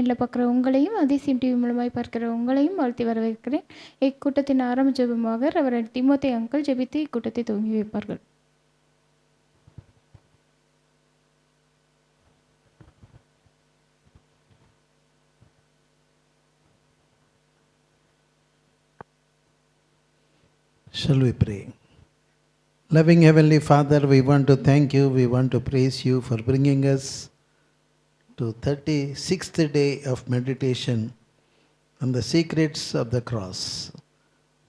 ஆன்லைனில் பார்க்குற உங்களையும், அதிசயம் டிவி மூலமாய் பார்க்குற உங்களையும் வாழ்த்தி வரவேற்கிறேன். இக்கூட்டத்தின் ஆரம்ப ஜெபமாக ரெவரண்ட் திமோத்தே அங்கிள் ஜெபித்து இக்கூட்டத்தை துவங்கி வைப்பார்கள். Shall we pray? Loving Heavenly Father, we want to thank you, we want to praise you for bringing us to 36th day of meditation on the secrets of the cross.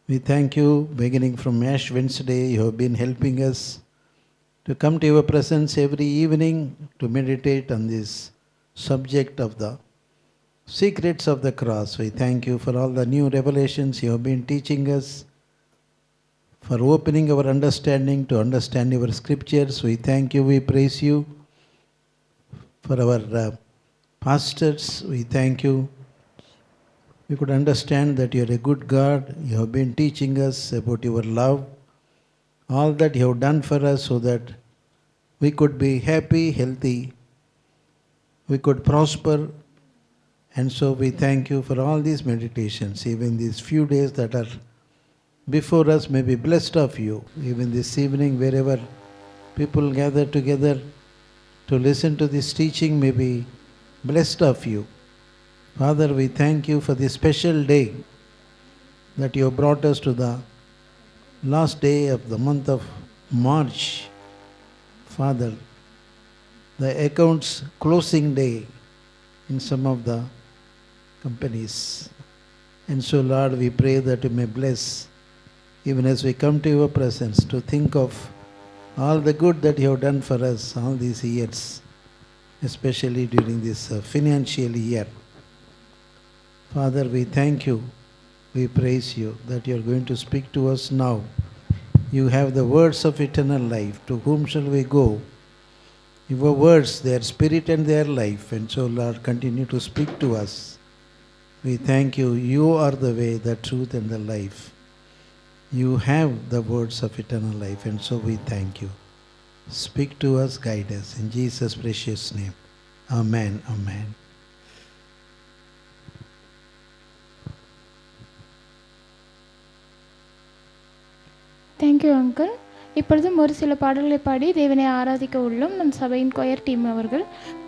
We thank you, beginning from Ash Wednesday, you have been helping us to come to your presence every evening to meditate on this subject of the secrets of the cross. We thank you for all the new revelations you have been teaching us, for opening our understanding to understand your scriptures. We thank you, we praise you. For our pastors, we thank you. We could understand that you are a good God. You have been teaching us about your love, all that you have done for us so that we could be happy, healthy, we could prosper. And so we thank you for all these meditations, even these few days that are before us may be blessed of you. Even this evening, wherever people gather together to listen to this teaching may be blessed of you. Father, we thank you for this special day that you have brought us to the last day of the month of March. Father, the accounts closing day in some of the companies. And so, Lord, we pray that you may bless, even as we come to your presence, to think of all the good that you have done for us all these years, especially during this financial year. Father, we thank you, we praise you that you are going to speak to us now. You have the words of eternal life. To whom shall we go? Your words, they are spirit and they are life. And so, Lord, continue to speak to us. We thank you. You are the way, the truth and the life. You have the words of eternal life, and so we thank you. Speak to us, guide us. In Jesus' precious name. Amen. Amen. Thank you uncle. இப்பொழுதும் ஒரு சில பாடல்களை பாடி தேவனை ஆராதிக்க உள்ளோம். நம் சபையின் quire team அவர்கள்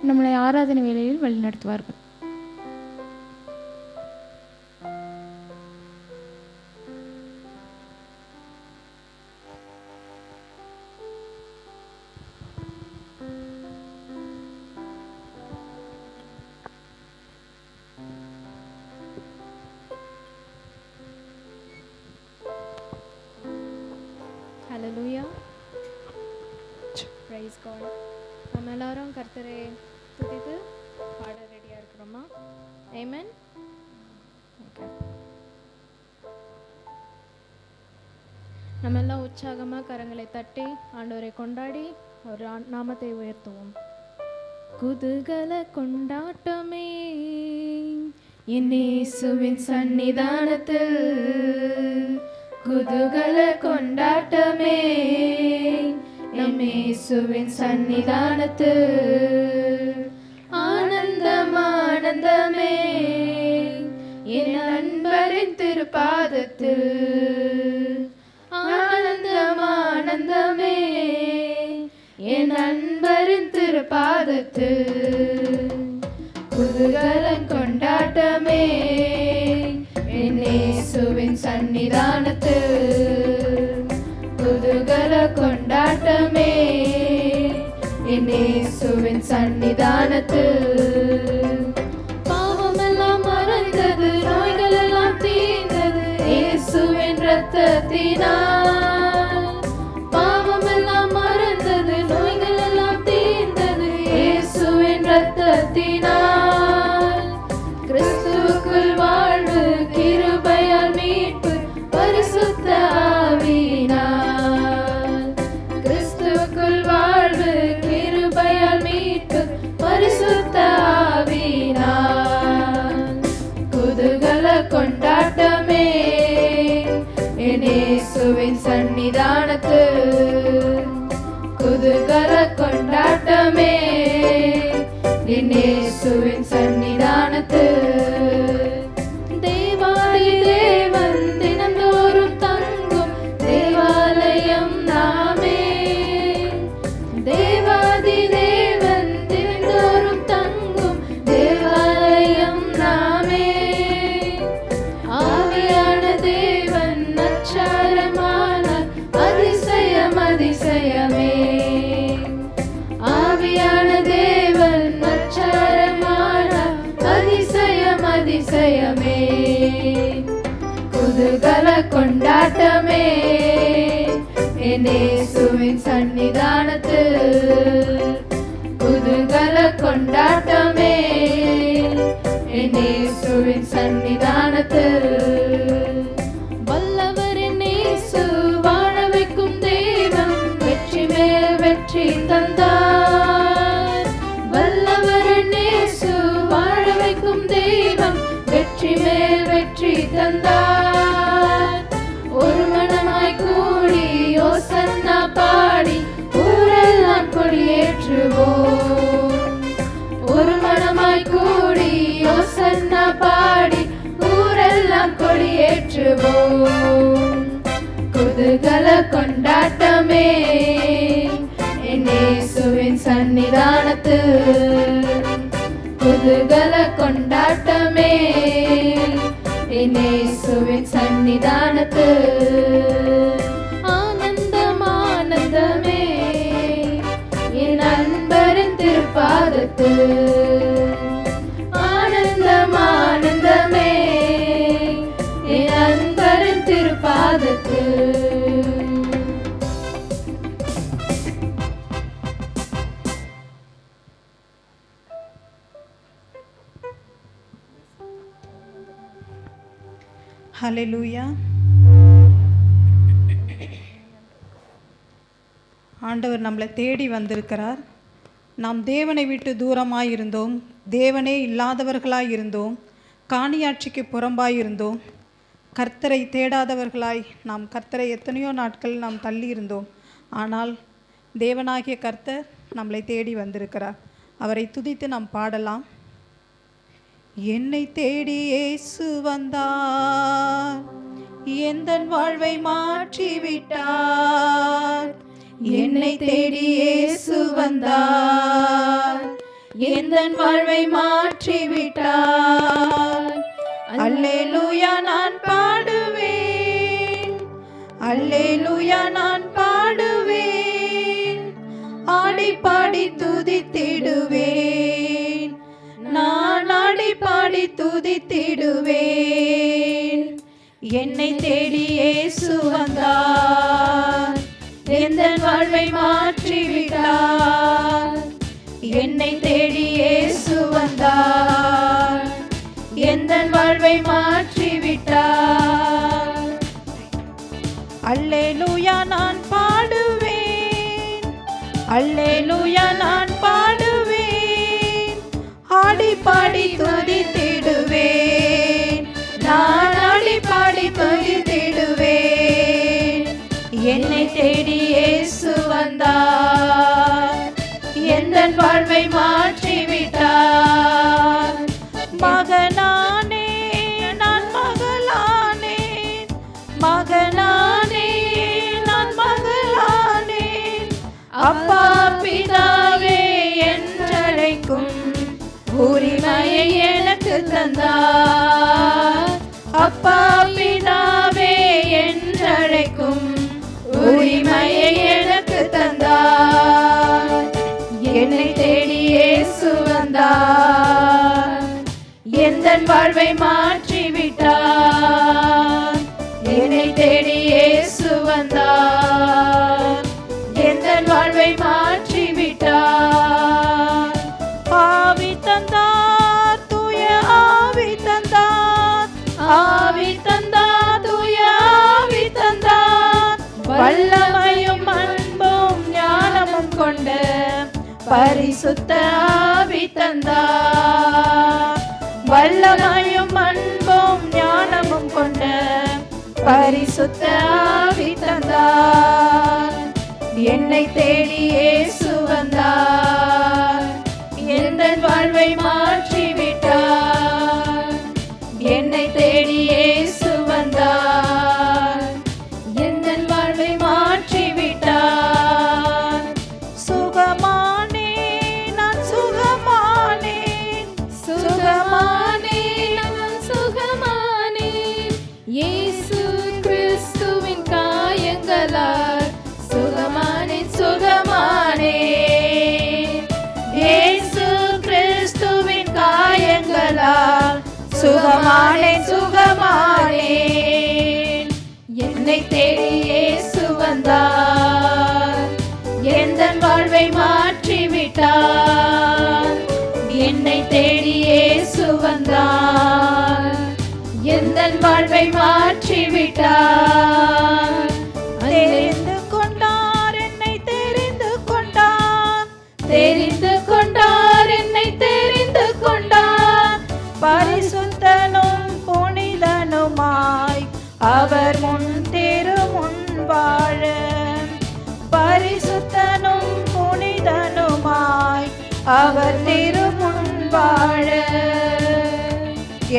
நம்மளை ஆராதனை வேளையில் வழிநடத்துவார்கள். ஹல்லேலூயா, பிரைஸ் காட். நம்ம எல்லாரும் கர்த்தரை துதித்து பாட ரெடியாக இருக்கிறோமா? ஆமென். ஓகே, நம்ம எல்லாம் உற்சாகமாக கரங்களை தட்டி ஆண்டவரை கொண்டாடி ஒரு நாமத்தை உயர்த்துவோம். குதூகல கொண்டாட்டமே என் இயேசுவின் சன்னிதானத்தில், குதூகல கொண்டாட்டமே என் இயேசுவின் சன்னிதானத்தில், ஆனந்தம் ஆனந்தமே என் அன்பரின் திருப்பாதத்தில், ஆனந்தம் ஆனந்தமே என் அன்பரின் திருப்பாதத்தில், குதூகல கொண்டாட்டமே என் இயேசுவின் சன்னிதானத்தில், குதூகல கொண்டாட்டமே என் இயேசுவின் சன்னிதானத்தில், பாவமெல்லாம் மறைந்தது, நோய்கள் எல்லாம் தீர்ந்தது இயேசுவின் இரத்தத்தினால், பாவமெல்லாம் மறைந்தது, நோய்கள் எல்லாம் தீர்ந்தது இயேசுவின் இரத்தத்தினால், கிறிஸ்துவுக்குள் வாழ்வு, கிருபையால் மீட்பு, பரிசுத்த ஆவியினால், கிறிஸ்துவுக்குள் வாழ்வு, கிருபையால் மீட்பு, பரிசுத்த ஆவியினால், குதூகல கொண்டாட்டமே என் இயேசுவின் சன்னிதானத்தில், குதூகல கொண்டாட்டமே என் இயேசுவின் சன்னிதானத்தில், வந்தார். ஒரு மனமாய் கூடி ஓசன்னா பாடி ஊரெல்லாம் கொடியேற்றுவோம். ஒரு மனமாய் கூடி ஓசன்னா பாடி ஊரெல்லாம் கொடியேற்றுவோம். குதூகல கொண்டாட்டமே என் இயேசுவின் சன்னிதானத்தில். குதூகல கொண்டாட்டமே என் இயேசுவின் சன்னிதானத்தில். ஆனந்தம் ஆனந்தமே என் அன்பரின் திருப்பாதத்தில். ஆனந்தம் ஆனந்தமே என் அன்பரின் திருப்பாதத்தில். ஹல்லேலூயா. ஆண்டவர் நம்மளை தேடி வந்திருக்கிறார். நாம் தேவனை விட்டு தூரமாய் இருந்தோம், தேவனே இல்லாதவர்களாய் இருந்தோம், காணியாட்சிக்கு புறம்பாய் இருந்தோம், கர்த்தரை தேடாதவர்களாய் நாம் கர்த்தரை எத்தனையோ நாட்கள் நாம் தள்ளி இருந்தோம். ஆனால் தேவனாகிய கர்த்தர் நம்மளை தேடி வந்திருக்கிறார். அவரை துதித்து நாம் பாடலாம். என்னை தேடி இயேசு வந்தார், எந்தன் வாழ்வை மாற்றி விட்டார். என்னை தேடி இயேசு வந்தார், எந்தன் வாழ்வை மாற்றி விட்டார். அல்லேலூயா நான் பாடுவேன், அல்லேலூயா நான் பாடுவேன், ஆடி பாடி துதித்திடுவேன், நான் ஆடி பாடி துதித்திடுவேன். என்னை தேடி இயேசு வந்தார், எந்தன் வாழ்வை மாற்றி விட்டார். என்னை தேடி இயேசு வந்தார், எந்தன் வாழ்வை மாற்றி விட்டார். அல்லேலூயா நான் பாடுவேன், அல்லேலூயா நான் பாடுவேன், ஆடி பாடி துதித்திடுவேன், நான் ஆடி பாடி துதித்திடுவேன். என்னை தேடி இயேசு வந்தார், எந்தன் வாழ்வை மாற்றி விட்டார். மகனானே நான் மகளானேன், மகனானே நான் மகளானேன், அப்பா பிதாவே என்றழைக்கும் உரிமையை எனக்கு தந்தார். அப்பா பிதாவே என்றழைக்கும் உரிமையை எனக்கு தந்தார். என்னை தேடி இயேசு வந்தார், எந்தன் வாழ்வை மாற்றி விட்டார். என்னை தேடி இயேசு வந்தார், எந்தன் வாழ்வை மாற்றி விட்டார். ஆவி தந்தார், தூய ஆவி தந்தார், ஆவி தந்தார், தூய ஆவி தந்தார். வல்லமையும் அன்பும் ஞானமும் கொண்ட பரிசுத்த ஆவி தந்தார். வல்லமையும் அன்பும் ஞானமும் கொண்ட பரிசுத்த ஆவி தந்தார். என்னை தேடி இயேசு வந்தார், எந்தன் வாழ்வை மாற்றி விட்டார். என்னை தேடி இயேசு வந்தார், எந்தன் வாழ்வை மாற்றி விட்டார். சுகமானே நான் சுகமானேன், சுகமானே நான் சுகமானேன். இயேசு கிறிஸ்துவின் காயங்களால் சுகமானேன், சுகமானேன். இயேசு கிறிஸ்துவின் காயங்களால் சுகமானேன், சுகமானேன். என்னை தேடி இயேசு வந்தார், எந்தன் வாழ்வை மாற்றி விட்டார். என்னை தேடி இயேசு வந்தார், எந்தன் வாழ்வை மாற்றி விட்டார். தெரிந்து கொண்டார் என்னை தெரிந்து கொண்டார், தெரிந்து கொண்டார் என்னை தெரிந்து கொண்டார். பரிசுத்தனும் புனிதனுமா திருமுன் வாழ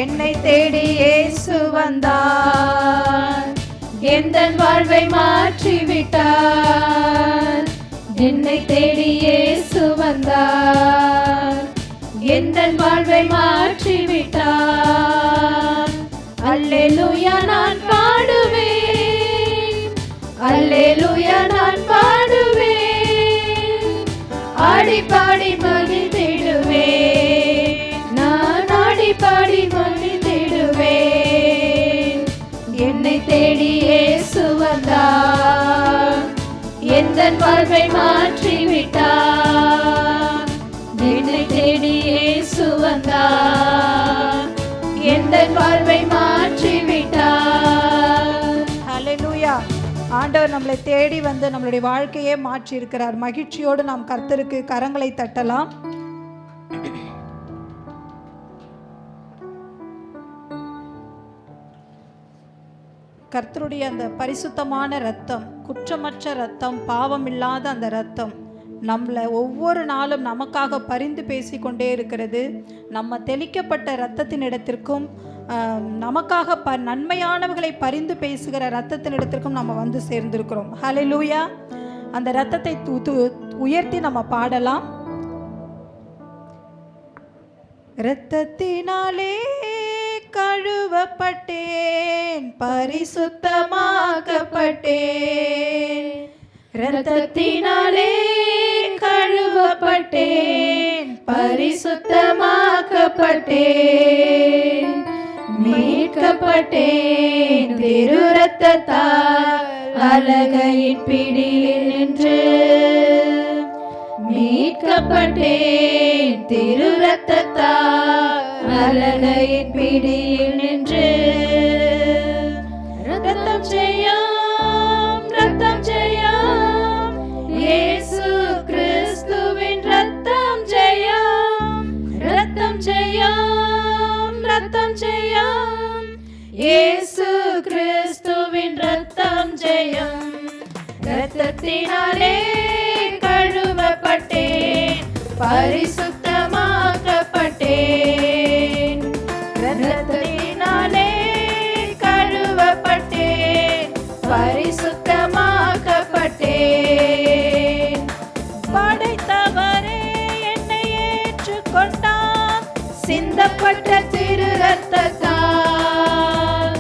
என்னை தேடி இயேசு வந்தார். எந்தன் வாழ்வை மாற்றிவிட்டார். என்னை தேடி இயேசு வந்தார். எந்தன் வாழ்வை மாற்றிவிட்டார். அல்லேலூயா நான் பாடுவேன். அல்லேலூயா நான் பாடுவேன். ஆடி பாடி மகிழ்ந்திடுவேன். நான் ஆடி பாடி மகிழ்ந்திடுவேன். என்னை தேடி இயேசு வந்தார். எந்தன் வாழ்வை மாற்றிவிட்டார். என்னை தேடி இயேசு வந்தார். எந்தன் வாழ்வை மாற்றிவிட்டார். ஹல்லேலூயா. ஆண்டவர் நம்மளை தேடி வந்து நம்மளுடைய வாழ்க்கையே மாற்றி இருக்கிறார். மகிழ்ச்சியோடு நாம் கர்த்தருக்கு கரங்களை தட்டலாம். கர்த்தருடைய அந்த பரிசுத்தமான இரத்தம், குற்றமற்ற இரத்தம், பாவம் இல்லாத அந்த இரத்தம் நம்மளை ஒவ்வொரு நாளும் நமக்காக பரிந்து பேசிக்கொண்டே இருக்கிறது. நம்ம தெளிக்கப்பட்ட இரத்தத்தின் இடத்திற்கும் நமக்காக நன்மையானவர்களை பரிந்து பேசுகிற இரத்தத்தின் இடத்திற்கும் நம்ம வந்து சேர்ந்திருக்கிறோம். ஹல்லேலூயா. அந்த இரத்தத்தை உயர்த்தி நம்ம பாடலாம். இரத்தத்தினாலே கழுவப்பட்டேன், பரிசுத்தமாக்கப்பட்டேன். இரத்தத்தினாலே கழுவப்பட்டேன், பரிசுத்தமாக்கப்பட்டேன். மீட்கப்பட்டேன் திரு இரத்தத்தால் அலகையின் பிடியில் நின்று. மீட்கப்பட்டேன் திரு இரத்தத்தால் அலகையின் பிடியில் நின்று. ரத்தம் ஜெயம், ரத்தம் ஜெயம், இயேசு கிறிஸ்துவின் ரத்தம் ஜெயம். ரத்தம் ஜெயம், ரத்தம் ஜெயம், இயேசு கிறிஸ்துவின் ரத்தம் ஜெயம். ரத்தத்தினாலே கழுவப்பட்டேன், பரிசுத்தமாக்கப்பட்டேன். ரத்தத்தினாலே கழுவப்பட்டேன், பரிசுத்தமாக்கப்பட்டேன். படைத்தவரே என்னை ஏற்றுக்கொண்டார், சிந்தப்பட்ட திரு இரத்தத்தால்.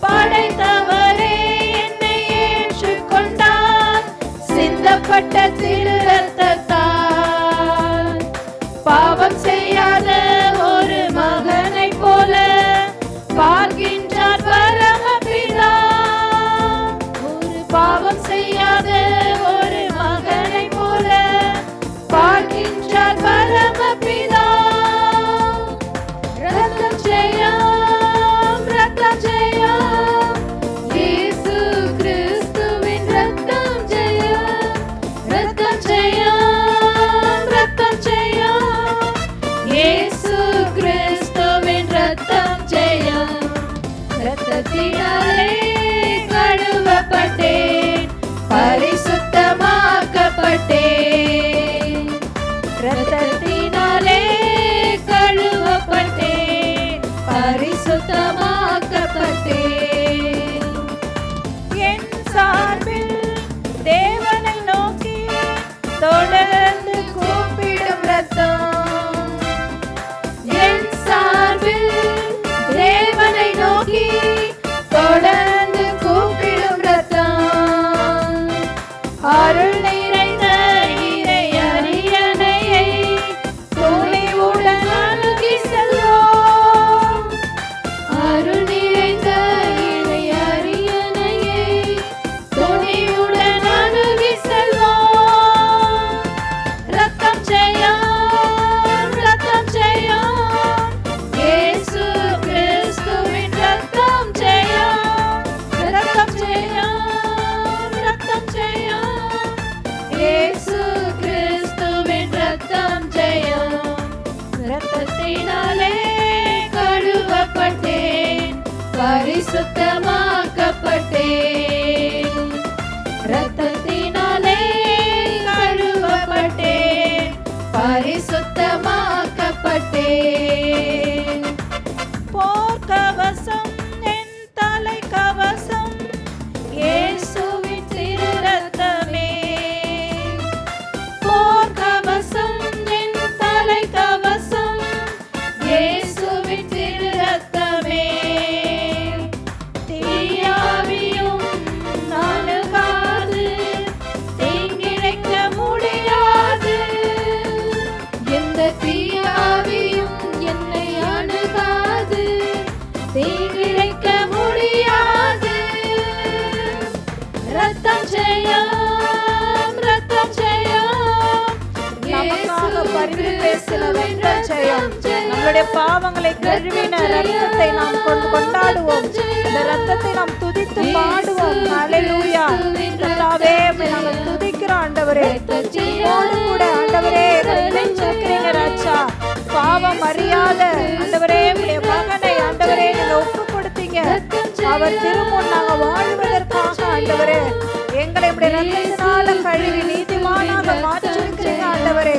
படைத்தவரே என்னை ஏற்றுக்கொண்டார், சிந்தப்பட்ட திரு இரத்தத்தால். பாவம் செய்யாத ஒரு மகனை போல பார்க்கின்றார் பரமபிதா. ஒரு பாவம் செய்யாத ஒரு மகனை போல பார்க்கின்றார் பரமபிதா. ரத்தம் ஜெயம், ரத்தம் ஜெயம், இயேசு கிறிஸ்துவின் ரத்தம் ஜெயம். ரத்தம் ஜெயம், ரத்தம் ஜெயம், இயேசு கிறிஸ்துவின் ரத்தம் ஜெயம். ரத்தத்தினாலே கழுவப்பட்டேன், பரிசுத்தமாக்கப்பட்டேன். ரத்தத்தினாலே கழுவப்பட்டேன், பரிசுத்தமாக்கப்பட்டேன். என் சார்பில் தேவனை நோக்கி தொடர்ந்து கூப்பிடும் ரத்தம். என் சார்பில் தேவனை நோக்கி தொடர்ந்து கூப்பிடும் ரத்தம். அருள் நிறைந்த இறை அரியணையை துணிவுடன் அணுகி செல்வோம். அருள் நிறைந்த இறை அரியணையை துணிவுடன் அணுகி செல்வோம். ரத்தம் ஜெயம், ரத்தம் ஜெயம், இயேசு கிறிஸ்துவின் ரத்தம் ஜெயம். ரத்தம் ஜெயம், ரத்தம் ஜெயம், இயேசு கிறிஸ்துவின் ரத்தம் ஜெயம். ரத்தத்தினாலே கழுவப்பட்டேன், பரிசுத்தமாக்கப்பட்டேன். ரத்தத்தினாலே கழுவப்பட்டேன், பரிசுத்தமா பேசின ரத்தம் ஜெயம். நம்மளுடைய பாவங்களை கழுவின ரத்தத்தை நாம் கொண்டாடுவோம். இந்த ரத்தத்தை நாம் துதித்து பாடுவோம். ஹல்லேலூயா. கர்த்தாவே நாங்கள் துதிக்கிறோம் ஆண்டவரே. உம்மோடு கூட ஆண்டவரே வெற்றிருக்கிறீங்க ராஜா. பாவம் அறியாத ஆண்டவரே உம்முடைய மகனை ஆண்டவரே நீங்க ஒப்பு கொடுத்தீங்க. அவர் திருமுன் நாங்கள் வாழ்வதற்காக ஆண்டவரே எங்களை உம்முடைய ரத்தத்தினால கழுவி நீதிமானாக மாற்றிருக்கிறீங்க ஆண்டவரே.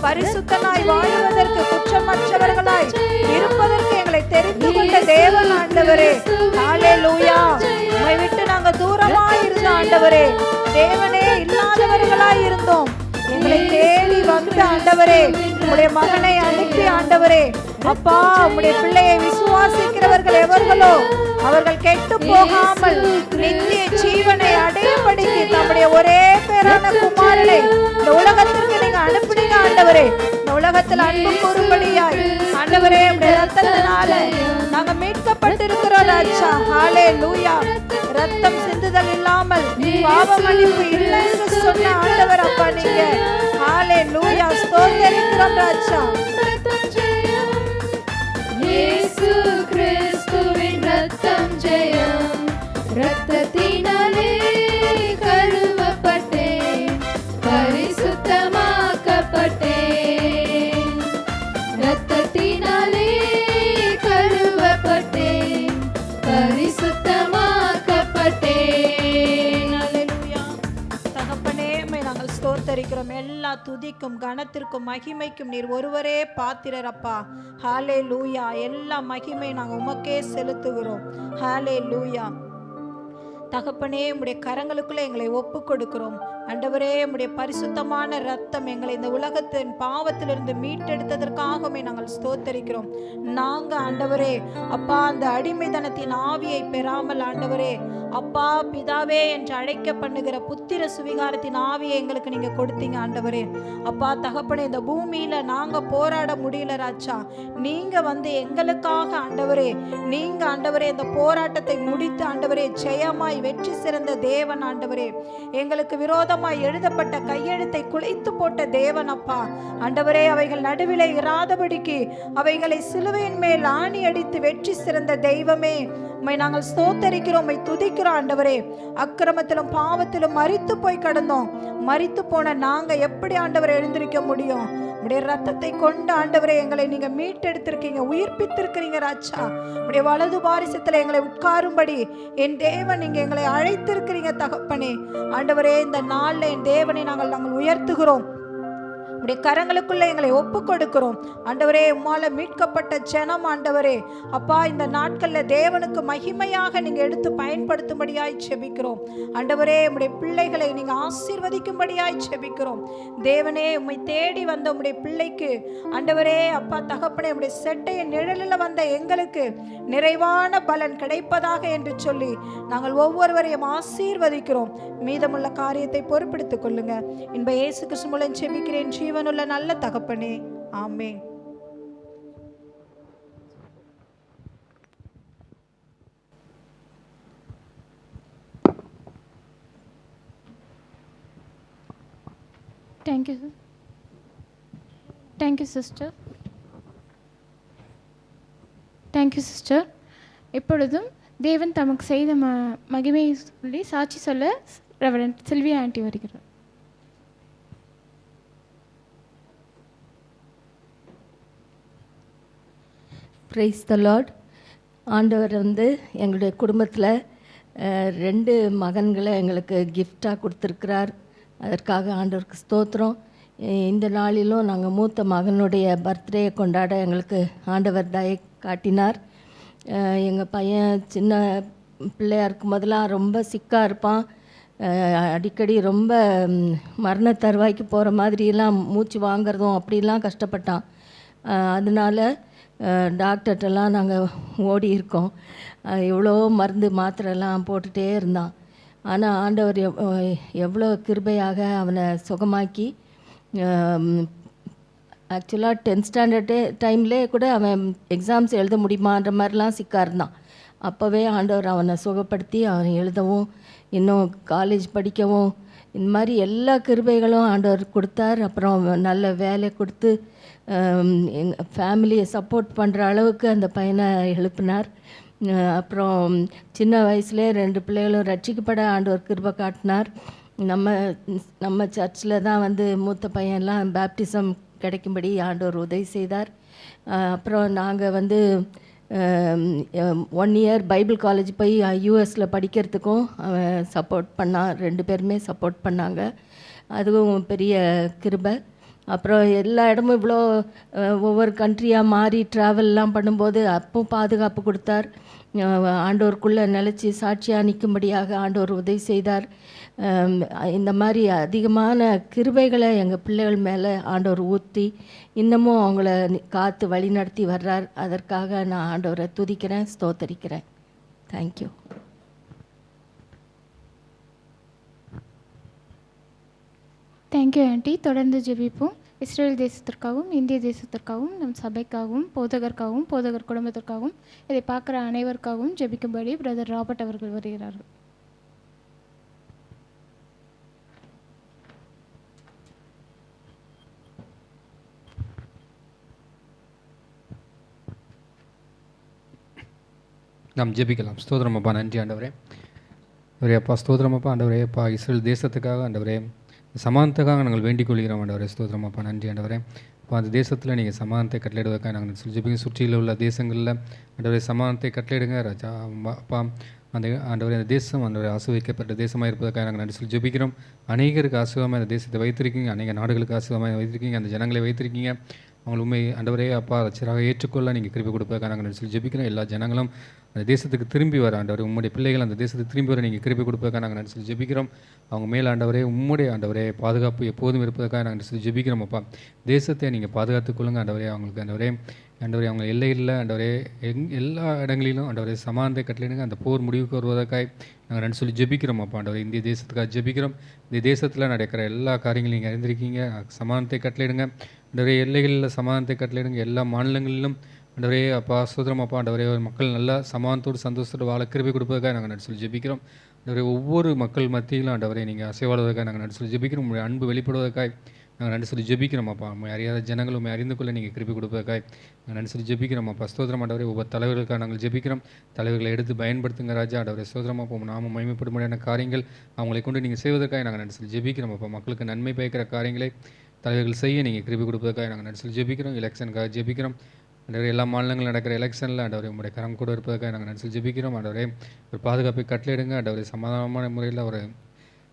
பரிசுத்தனாய் வாழ்வதற்கு குற்றமற்றவர்களாய் இருப்பதற்கு எங்களை தெரிந்து கொண்ட தேவன் ஆண்டவரே. ஹல்லேலூயா. உம்மை விட்டு நாங்க தூரமாய் இருந்த ஆண்டவரே, தேவனே இல்லாதவர்களாய் இருந்தோம். எங்களை தேடி வந்து ஆண்டவரே உம்முடைய மகனை அனுப்பி ஆண்டவரே அப்பா உம்முடைய பிள்ளையை விசுவாசிக்கிறவர்கள் எவர்களோ அவர்கள் கெட்டு போகாமல் நித்திய ஜீவனை அடையும்படிக்கு நம்முடைய ஒரே பேரான குமாரனை இந்த உலகத்திற்கு நீங்க அனுப்பினீங்க ஆண்டவரே. இந்த உலகத்தில் அன்பு கூறும்படியாய் ஆண்டவரே உம்முடைய ரத்தத்தினால நாங்க மீட்கப்பட்டிருக்கிறோம் ராஜா. ஹல்லேலூயா. ரத்தம் சிந்துதல் இல்லாமல் பாவ மன்னிப்பு இல்லை என்று சொன்ன ஆண்டவர் அப்பா நீங்க. ஹல்லேலூயா. ஸ்தோத்திரிக்கிறோம் ராஜா. இயேசு கிறிஸ்துவின் ரத்தம் ஜெயம். ரத்தத்தினாலே கழுவப்பட்டேன், பரிசுத்தமாக்கப்பட்டேன். ரத்தத்தினாலே கழுவப்பட்டேன், பரிசுத்தமாக்கப்பட்டேன். ஹல்லேலூயா. தகப்பனே நாங்கள் ஸ்தோத்தரிக்கிறோம். எல்லா துதிக்கும் கனத்திற்கும் மகிமைக்கும் நீர் ஒருவரே பாத்திரர் அப்பா. ஹல்லேலூயா. எல்லா மகிமை நாங்கள் உமக்கே செலுத்துகிறோம். ஹல்லேலூயா. தகப்பனே உம்முடைய கரங்களுக்குள்ள எங்களை ஒப்பு கொடுக்கிறோம் ஆண்டவரே. உம்முடைய பரிசுத்தமான ரத்தம் எங்களை இந்த உலகத்தின் பாவத்திலிருந்து மீட்டெடுத்ததற்காகவே நாங்கள் ஸ்தோத்தரிக்கிறோம். நாங்க ஆண்டவரே அப்பா அந்த அடிமைத்தனத்தின் ஆவியை பெறாமல் ஆண்டவரே அப்பா பிதாவே என்று அழைக்க பண்ணுகிற புத்திர சுவிகாரத்தின் ஆவியை எங்களுக்கு நீங்க கொடுத்தீங்க ஆண்டவரே. அப்பா தகப்பனே இந்த பூமியில நாங்க போராட முடியல ராஜா, நீங்க வந்து எங்களுக்காக ஆண்டவரே நீங்க ஆண்டவரே இந்த போராட்டத்தை முடித்து ஆண்டவரே ஜெயமாய் வெற்றி சிறந்த தேவன் ஆண்டவரே. எங்களுக்கு விரோதமாய் எழுதப்பட்ட கையெழுத்தை குலைத்து போட்ட தேவன் அப்பா ஆண்டவரே. அவைகள் நடுவிலே இராதபடிக்கு அவைகளை சிலுவையின் மேல் ஆணி அடித்து வெற்றி சிறந்த தெய்வமே உம்மை நாங்கள் ஸ்தோத்தரிக்கிறோம், உம்மை துதிக்கிறோம் ஆண்டவரே. அக்கிரமத்திலும் பாவத்திலும் மரித்து போய் கடந்தோம். மரித்து போன நாங்க எப்படி ஆண்டவரை எழுந்திருக்க முடியும்? உடைய ரத்தத்தை கொண்டு ஆண்டவரே எங்களை நீங்க மீட்டெடுத்திருக்கீங்க, உயிர்ப்பித்திருக்கிறீங்க ராஜா. உடைய வலது பாரிசத்துல எங்களை உட்காரும்படி என் தேவன் நீங்க எங்களை அழைத்திருக்கிறீங்க தகப்பனே. ஆண்டவரே இந்த நாள்ல என் தேவனை நாங்கள் உயர்த்துகிறோம். உடைய கரங்களுக்குள்ள எங்களை ஒப்பு கொடுக்கிறோம் ஆண்டவரே. உம்மால மீட்கப்பட்ட ஜனம் ஆண்டவரே அப்பா இந்த நாட்கள்ல தேவனுக்கு மகிமையாக நீங்க எடுத்து பயன்படுத்தும்படியாய் செபிக்கிறோம் ஆண்டவரே. உம்முடைய பிள்ளைகளை நீங்க ஆசீர்வதிக்கும்படியாய் செபிக்கிறோம் தேவனே. உம்மை தேடி வந்த உம்முடைய பிள்ளைக்கு ஆண்டவரே அப்பா தகப்பனே உம்முடைய செட்டைய நிழலில் வந்த எங்களுக்கு நிறைவான பலன் கிடைப்பதாக என்று சொல்லி நாங்கள் ஒவ்வொருவரையும் ஆசீர்வதிக்கிறோம். மீதமுள்ள காரியத்தை பொறுப்பெடுத்துக் கொள்ளுங்க. இன்ப இயேசு கிறிஸ்து மூலம் செபிக்கிறேன் ஜீவனுள்ள நல்ல தகப்பனே, amen. Thank you thank you sister. Thank you sister. இப்பொழுதும் தேவன் தமக்கு செய்த மகிமையை சொல்லி சாட்சி சொல்ல ரெவரண்ட் சில்வியா ஆண்டி வருகிறார். Praise the Lord. ஆண்டவர் வந்து எங்களுடைய குடும்பத்தில் 2 மகன்களை எங்களுக்கு கிஃப்டாக கொடுத்துருக்கிறார். அதற்காக ஆண்டவருக்கு ஸ்தோத்திரம். இந்த நாளிலும் நாங்கள் மூத்த மகனுடைய பர்த்டே கொண்டாட எங்களுக்கு ஆண்டவர் தயை காட்டினார். எங்கள் பையன் சின்ன பிள்ளையாக இருக்கும் போதெல்லாம் ரொம்ப சிக்காக இருப்பான். அடிக்கடி ரொம்ப மரண தருவாய்க்கு போகிற மாதிரியெல்லாம் மூச்சு வாங்கிறதும் அப்படிலாம் கஷ்டப்பட்டான். அதனால் டாக்டர்கிட்டலாம் நாங்கள் ஓடி இருக்கோம். எவ்வளோ மருந்து மாத்திரைலாம் போட்டுகிட்டே இருந்தான். ஆனால் ஆண்டவர் எவ்வளோ கிருபையாக அவனை சுகமாக்கி ஆக்சுவலாக 10th ஸ்டாண்டர்டு டைம்லே கூட அவன் எக்ஸாம்ஸ் எழுத முடியுமான்ற மாதிரிலாம் சிக்காக இருந்தான். அப்போவே ஆண்டவர் அவனை சுகப்படுத்தி அவனை எழுதவும் இன்னும் காலேஜ் படிக்கவும் இந்த மாதிரி எல்லா கிருபைகளும் ஆண்டவர் கொடுத்தார். அப்புறம் நல்ல வேலை கொடுத்து எங்கள் ஃபேமிலியை சப்போர்ட் பண்ணுற அளவுக்கு அந்த பையனை எழுப்பினார். அப்புறம் சின்ன வயசுலேயே 2 பிள்ளைகளும் ரட்சிக்கப்பட ஆண்டவர் கிருபை காட்டினார். நம்ம சர்ச்சில் தான் வந்து மூத்த பையன்லாம் பேப்டிசம் கிடைக்கும்படி ஆண்டவர் உதவி செய்தார். அப்புறம் நாங்கள் வந்து 1 இயர் பைபிள் காலேஜ் போய் யூஎஸில் படிக்கிறதுக்கும் அவன் சப்போர்ட் பண்ணான். 2 பேருமே சப்போர்ட் பண்ணாங்க. அதுவும் பெரிய கிருபை. அப்புறம் எல்லா இடமும் இவ்வளோ ஒவ்வொரு கண்ட்ரியாக மாறி ட்ராவல்லாம் பண்ணும்போது அப்போ பாதுகாப்பு கொடுத்தார். ஆண்டவருக்குள்ளே நிலச்சி சாட்சியாக நிற்கும்படியாக ஆண்டவர் உதவி செய்தார். இந்த மாதிரி அதிகமான கிருபைகளை எங்கள் பிள்ளைகள் மேலே ஆண்டவர் ஊற்றி இன்னமும் அவங்கள காத்து வழி நடத்தி வர்றார். அதற்காக நான் ஆண்டவரை துதிக்கிறேன், ஸ்தோத்தரிக்கிறேன். தேங்க்யூ. Thank you aunty. தொடர்ந்து ஜெபிப்போம். இஸ்ரேல் தேசத்திற்காகவும் இந்திய தேசத்திற்காகவும் நம் சபைக்காகவும் போதகருக்காகவும் போதகர் குடும்பத்திற்காகவும் இதை பார்க்குற அனைவருக்காகவும் ஜெபிக்கும்படி பிரதர் ராபர்ட் அவர்கள் வருகிறார்கள். நாம் ஜெபிக்கலாம். ஸ்தோத்திரம் அப்பா, நன்றி ஆண்டவரே. அவரே அப்பா, ஸ்தோத்திரம் அப்பா ஆண்டவரே. அப்பா, இஸ்ரேல் தேசத்துக்காக ஆண்டவரே சமாதானத்துக்காக நாங்கள் வேண்டிக் கொள்கிறோம் ஆண்டவரே. ஸ்தோத்திரம் அப்பா, நன்றி ஆண்டவரே. அப்போ அந்த தேசத்தில் நீங்கள் சமாதானத்தை கட்டளையிடுவதற்காக நாங்கள் சொல்லி ஜெபிங்க. சுற்றியில் உள்ள தேசங்களில் ஆண்டவரே சமாதானத்தை கட்டளையிடுங்க ராஜா. அப்பா, அந்த ஆண்டவரே அந்த தேசம் ஆண்டவரை ஆசீர்வதிக்கப்பட்ட தேசமாக இருப்பதற்காக நாங்கள் நன்றி சொல்லி ஜெபிக்கிறோம். அநேகருக்கு ஆசீர்வாதமாக அந்த தேசத்தை வைத்திருக்கீங்க, அநேக நாடுகளுக்கு ஆசீர்வாதமாக வைத்திருக்கீங்க, அந்த ஜனங்களை வைத்திருக்கீங்க. அவங்க உண்மை ஆண்டவரே அப்பா ரட்சராக ஏற்றுக்கொள்ள நீங்கள் கிருபை கொடுப்பதற்காக நாங்கள் சொல்லி ஜெபிக்கிறோம். எல்லா ஜனங்களும் அந்த தேசத்துக்கு திரும்பி வர ஆண்டவரே, உம்முடைய பிள்ளைகள் அந்த தேசத்துக்கு திரும்பி வர நீங்கள் கிருபை கொடுப்பதற்காக நாங்கள் சொல்லி ஜெபிக்கிறோம். அவங்க மேல் ஆண்டவரே உம்முடைய ஆண்டவரே பாதுகாப்பு எப்போதும் இருப்பதற்காக நாங்கள் சொல்லி ஜெபிக்கிறோம். அப்பா, தேசத்தை நீங்கள் பாதுகாத்துக் கொள்ளுங்க ஆண்டவரே. அவங்களுக்கு ஆண்டவரே அவங்க எல்லையில் ஆண்டவரே எல்லா இடங்களிலும் ஆண்டவரே சமாதானத்தை கட்டளையிடுங்க. அந்த போர் முடிவுக்கு வருவதற்காக நாங்கள் சொல்லி ஜெபிக்கிறோம். அப்பா ஆண்டவரே, இந்திய தேசத்துக்காக ஜெபிக்கிறோம். இந்த தேசத்தில் நடக்கிற எல்லா காரியங்களையும் நீங்கள் அறிந்திருக்கீங்க. சமாதானத்தை கட்டளையிடுங்க ஆண்டவரே. எல்லைகளில் சமாதானத்தை கட்டளையிடுங்க. எல்லா மாநிலங்களிலும் ஆண்டவரே அப்பா சுதந்திரம் அப்பா ஆண்டவரே மக்கள் நல்லா சமாதானத்தோடு சந்தோஷத்தோடு வாழ கிருபை கொடுப்பதற்காக நாங்கள் சொல்லி ஜெபிக்கிறோம். ஆண்டவரே, ஒவ்வொரு மக்கள் மத்தியிலும் ஆண்டவரே நீங்கள் அசைவாடுவதற்காக நாங்கள் சொல்லி ஜெபிக்கிறோம். உங்களுடைய அன்பு வெளிப்படுவதற்காக நாங்கள் சொல்லி ஜெபிக்கிறோம். அப்பா, உண்மை அறியாத ஜனங்கள் உண்மை அறிந்து கொள்ள நீங்கள் கிருபை கொடுப்பதற்காக நாங்கள் சொல்லி ஜெபிக்கிறோம். அப்பா, ஸ்தோத்திரம் ஆண்டவரே. ஒவ்வொரு தலைவர்களுக்காக நாங்கள் ஜெபிக்கிறோம். தலைவர்களை எடுத்து பயன்படுத்துங்க ராஜா. ஆண்டவரே ஸ்தோத்திரம் அப்பா, நாம மகிமைப்படும்படியான காரியங்கள் அவங்களை கொண்டு நீங்கள் செய்வதற்காக நாங்கள் சொல்லி ஜெபிக்கிறோம். அப்பா, மக்களுக்கு நன்மை பயக்கிற காரியங்களை தலைவர்கள் செய்ய நீங்கள் கிருபை கொடுப்பதற்காக நாங்கள் சொல்லி ஜெபிக்கிறோம். எலெக்ஷனுக்காக ஜெபிக்கிறோம் ஆண்டவரே. எல்லா மாநிலங்களும் நடக்கிற எலெக்ஷனில் ஆண்டவரே உங்களுடைய கரம் கூட இருப்பதற்காக நாங்கள் சொல்லி ஜெபிக்கிறோம். ஆண்டவரே, ஒரு பாதுகாப்பை கட்டளையிடுங்க ஆண்டவரே. சமாதானமான முறையில் ஒரு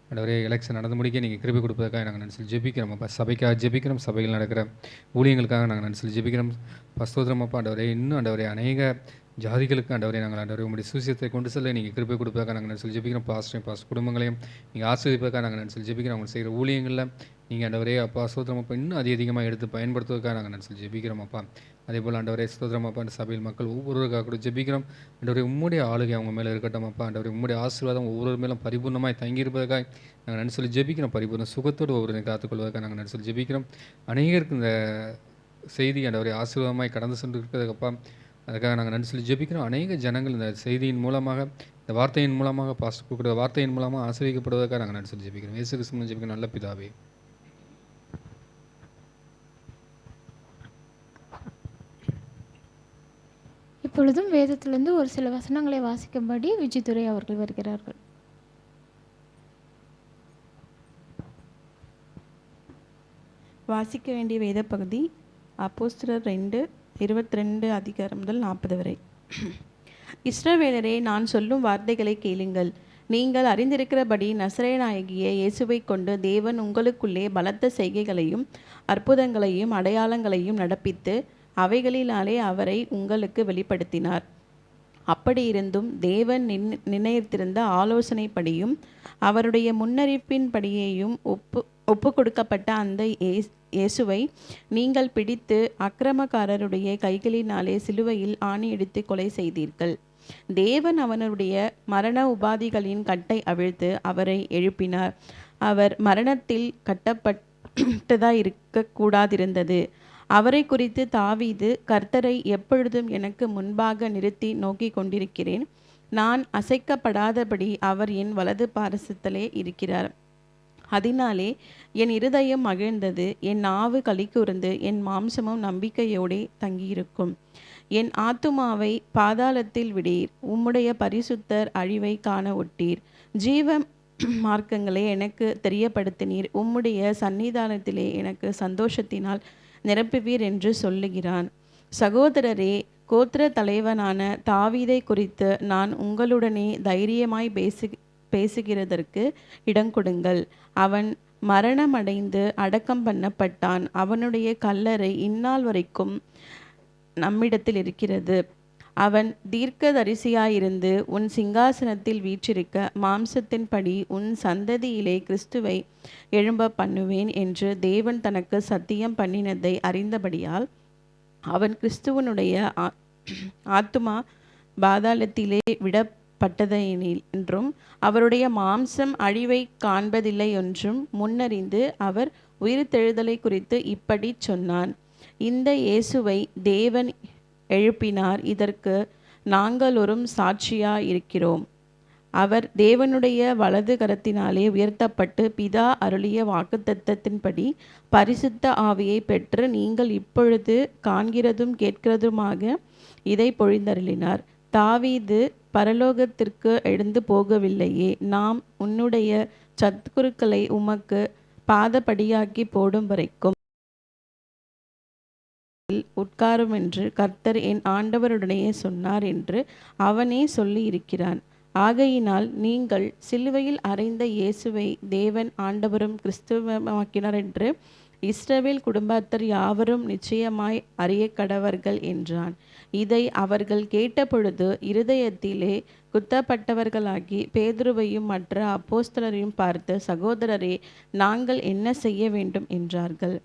ஆண்டவரே எலெக்ஷன் நடந்து முடிக்க நீங்கள் கிருபை கொடுப்பதற்காக நாங்கள் சொல்லி ஜெபிக்கிறோம். அப்போ சபைக்காக ஜெபிக்கிறோம். சபையில் நடக்கிற ஊழியங்களுக்காக நாங்கள் சொல்லி ஜெபிக்கிறோம். ஸ்தோத்திரம் அப்பா ஆண்டவரே. இன்னும் ஆண்டவரே அநேக ஜாதிகளுக்கு ஆண்டவரே நாங்கள் ஆண்டவரே உங்களுடைய சுவிசேஷத்தை கொண்டு செல்ல நீங்கள் கிருபை கொடுப்பதற்காக நாங்கள் சொல்லி ஜெபிக்கிறோம். பாஸ்ட் குடும்பங்களையும் நீங்கள் ஆசீர்வதிப்பதற்காக நாங்கள் சொல்லி ஜெபிக்கிறோம். அவங்க செய்கிற ஊழியங்களில் நீங்கள் ஆண்டவரே அப்பா ஸ்தோத்திரம் அப்பா இன்னும் அதிகமாக எடுத்து பயன்படுத்துவதற்காக நாங்கள் சொல்லி ஜெபிக்கிறோம். அப்பா, அதே போல் ஆண்டவரே ஸ்தோத்திரம் அப்பா அந்த சபையில் மக்கள் ஒவ்வொருவருக்காக கூட ஜெபிக்கிறோம். ஆண்டவரே, உம்முடைய ஆளுகை அவங்க மேலே இருக்கட்டும். அப்பா ஆண்டவரே, உம்முடைய ஆசீர்வாதம் ஒவ்வொரு மேலும் பரிபூர்ணமாக தங்கியிருப்பதற்காக நாங்கள் சொல்லி ஜெபிக்கிறோம். பரிபூர்ண சுகத்தோடு ஒவ்வொரு காத்துக்கொள்வதற்காக நாங்கள் சொல்லி ஜெபிக்கிறோம். அநேகருக்கு இந்த செய்தி ஆண்டவரே ஆசீர்வாதமாய் கடந்து சென்று இருக்கிறதுக்கப்பா அதுக்காக நாங்கள் சொல்லி ஜெபிக்கிறோம். அநேக ஜனங்கள் இந்த செய்தியின் மூலமாக இந்த வார்த்தையின் மூலமாக பாஸ்ட் கொடுக்குற வார்த்தையின் மூலமாக ஆசீர்வதிக்கப்படுவதற்காக நாங்கள் சொல்லி ஜெபிக்கிறோம். இயேசு கிறிஸ்துவின் ஜெபிக்கிறோம் நல்ல பிதாவே. இப்பொழுதும் வேதத்திலிருந்து ஒரு சில வசனங்களை வாசிக்கும்படி விஜித்துரை அவர்கள் வருகிறார்கள். வாசிக்க வேண்டிய வேத பகுதி அப்போஸ்தலர் 2:22 அதிகாரம் முதல் 40 வரை. இஸ்ரவேலரே, நான் சொல்லும் வார்த்தைகளை கேளுங்கள். நீங்கள் அறிந்திருக்கிறபடி நசரேயனாகிய இயேசுவை கொண்டு தேவன் உங்களுக்குள்ளே பலத்த செய்கைகளையும் அற்புதங்களையும் அடையாளங்களையும் நடப்பித்து அவைகளினாலே அவரை உங்களுக்கு வெளிப்படுத்தினார். அப்படியிருந்தும் தேவன் நிர்ணயித்திருந்த ஆலோசனைப்படியும் அவருடைய முன்னறிவிப்பின்படியேயும் ஒப்பு கொடுக்கப்பட்ட அந்த இயேசுவை நீங்கள் பிடித்து அக்கிரமக்காரருடைய கைகளினாலே சிலுவையில் ஆணியடித்து கொலை செய்தீர்கள். தேவன் அவனுடைய மரண உபாதிகளின் கட்டை அவிழ்த்து அவரை எழுப்பினார். அவர் மரணத்தில் கட்டப்பட்டதாய் இருக்கக்கூடாதிருந்தது. அவரை குறித்து தாவீது, கர்த்தரை எப்பொழுதும் எனக்கு முன்பாக நிறுத்தி நோக்கி கொண்டிருக்கிறேன். நான் அசைக்கப்படாதபடி அவர் என் வலது பாரசத்திலே இருக்கிறார். அதனாலே என் இருதயம் மகிழ்ந்தது, என் நாவு களிகூர்ந்து, என் மாம்சமும் நம்பிக்கையோடே தங்கியிருக்கும். என் ஆத்துமாவை பாதாளத்தில் விடீர், உம்முடைய பரிசுத்தர் அழிவை காண ஒட்டீர். ஜீவ மார்க்கங்களை எனக்கு தெரியப்படுத்தினீர், உம்முடைய சந்நிதானத்திலே எனக்கு சந்தோஷத்தினால் நிரப்புவீர் என்று சொல்லுகிறான். சகோதரரே, கோத்திர தலைவனான தாவீதை குறித்து நான் உங்களுடனே தைரியமாய் பேசுகிறதற்கு இடங்கொடுங்கள். அவன் மரணமடைந்து அடக்கம் பண்ணப்பட்டான். அவனுடைய கல்லறை இந்நாள் வரைக்கும் நம்மிடத்தில் இருக்கிறது. அவன் தீர்க்கதரிசியாயிருந்து உன் சிங்காசனத்தில் வீற்றிருக்க மாம்சத்தின்படி உன் சந்ததியிலே கிறிஸ்துவை எழும்ப பண்ணுவேன் என்று தேவன் தனக்கு சத்தியம் பண்ணினதை அறிந்தபடியால் அவன் கிறிஸ்துவனுடைய ஆத்துமா பாதாளத்திலே விடப்பட்டதெனில் என்றும் அவருடைய மாம்சம் அழிவை காண்பதில்லை என்றும் முன்னறிந்து அவர் உயிர்த்தெழுதலை குறித்து இப்படி சொன்னான். இந்த இயேசுவை தேவன் எழுப்பினார், இதற்கு நாங்களொரும் சாட்சியாயிருக்கிறோம். அவர் தேவனுடைய வலது கரத்தினாலே உயர்த்தப்பட்டு பிதா அருளிய வாக்குத்தத்தத்தின்படி பரிசுத்த ஆவியை பெற்று நீங்கள் இப்பொழுது காண்கிறதும் கேட்கிறதுமாக இதை பொழிந்தருளினார். தாவீது பரலோகத்திற்கு எழுந்து போகவில்லையே, நாம் உன்னுடைய சத்துருக்களை உமக்கு பாதபடியாக்கி போடும் வரைக்கும் உட்காரும் என்று கர்த்தர் என் ஆண்டவருடனே சொன்னார் என்று அவனே சொல்லி இருக்கிறான். ஆகையினால் நீங்கள் சிலுவையில் அறைந்த இயேசுவை தேவன் ஆண்டவரும் கிறிஸ்துவமாக்கினார் என்று இஸ்ரவேல் குடும்பத்தர் யாவரும் நிச்சயமாய் அறிய கடவர்கள் என்றான். இதை அவர்கள் கேட்டபொழுது இருதயத்திலே குத்தப்பட்டவர்களாகி பேதுருவையும் மற்ற அப்போஸ்தலரையும் பார்த்து, சகோதரரே, நாங்கள் என்ன செய்ய வேண்டும் என்றார்கள்.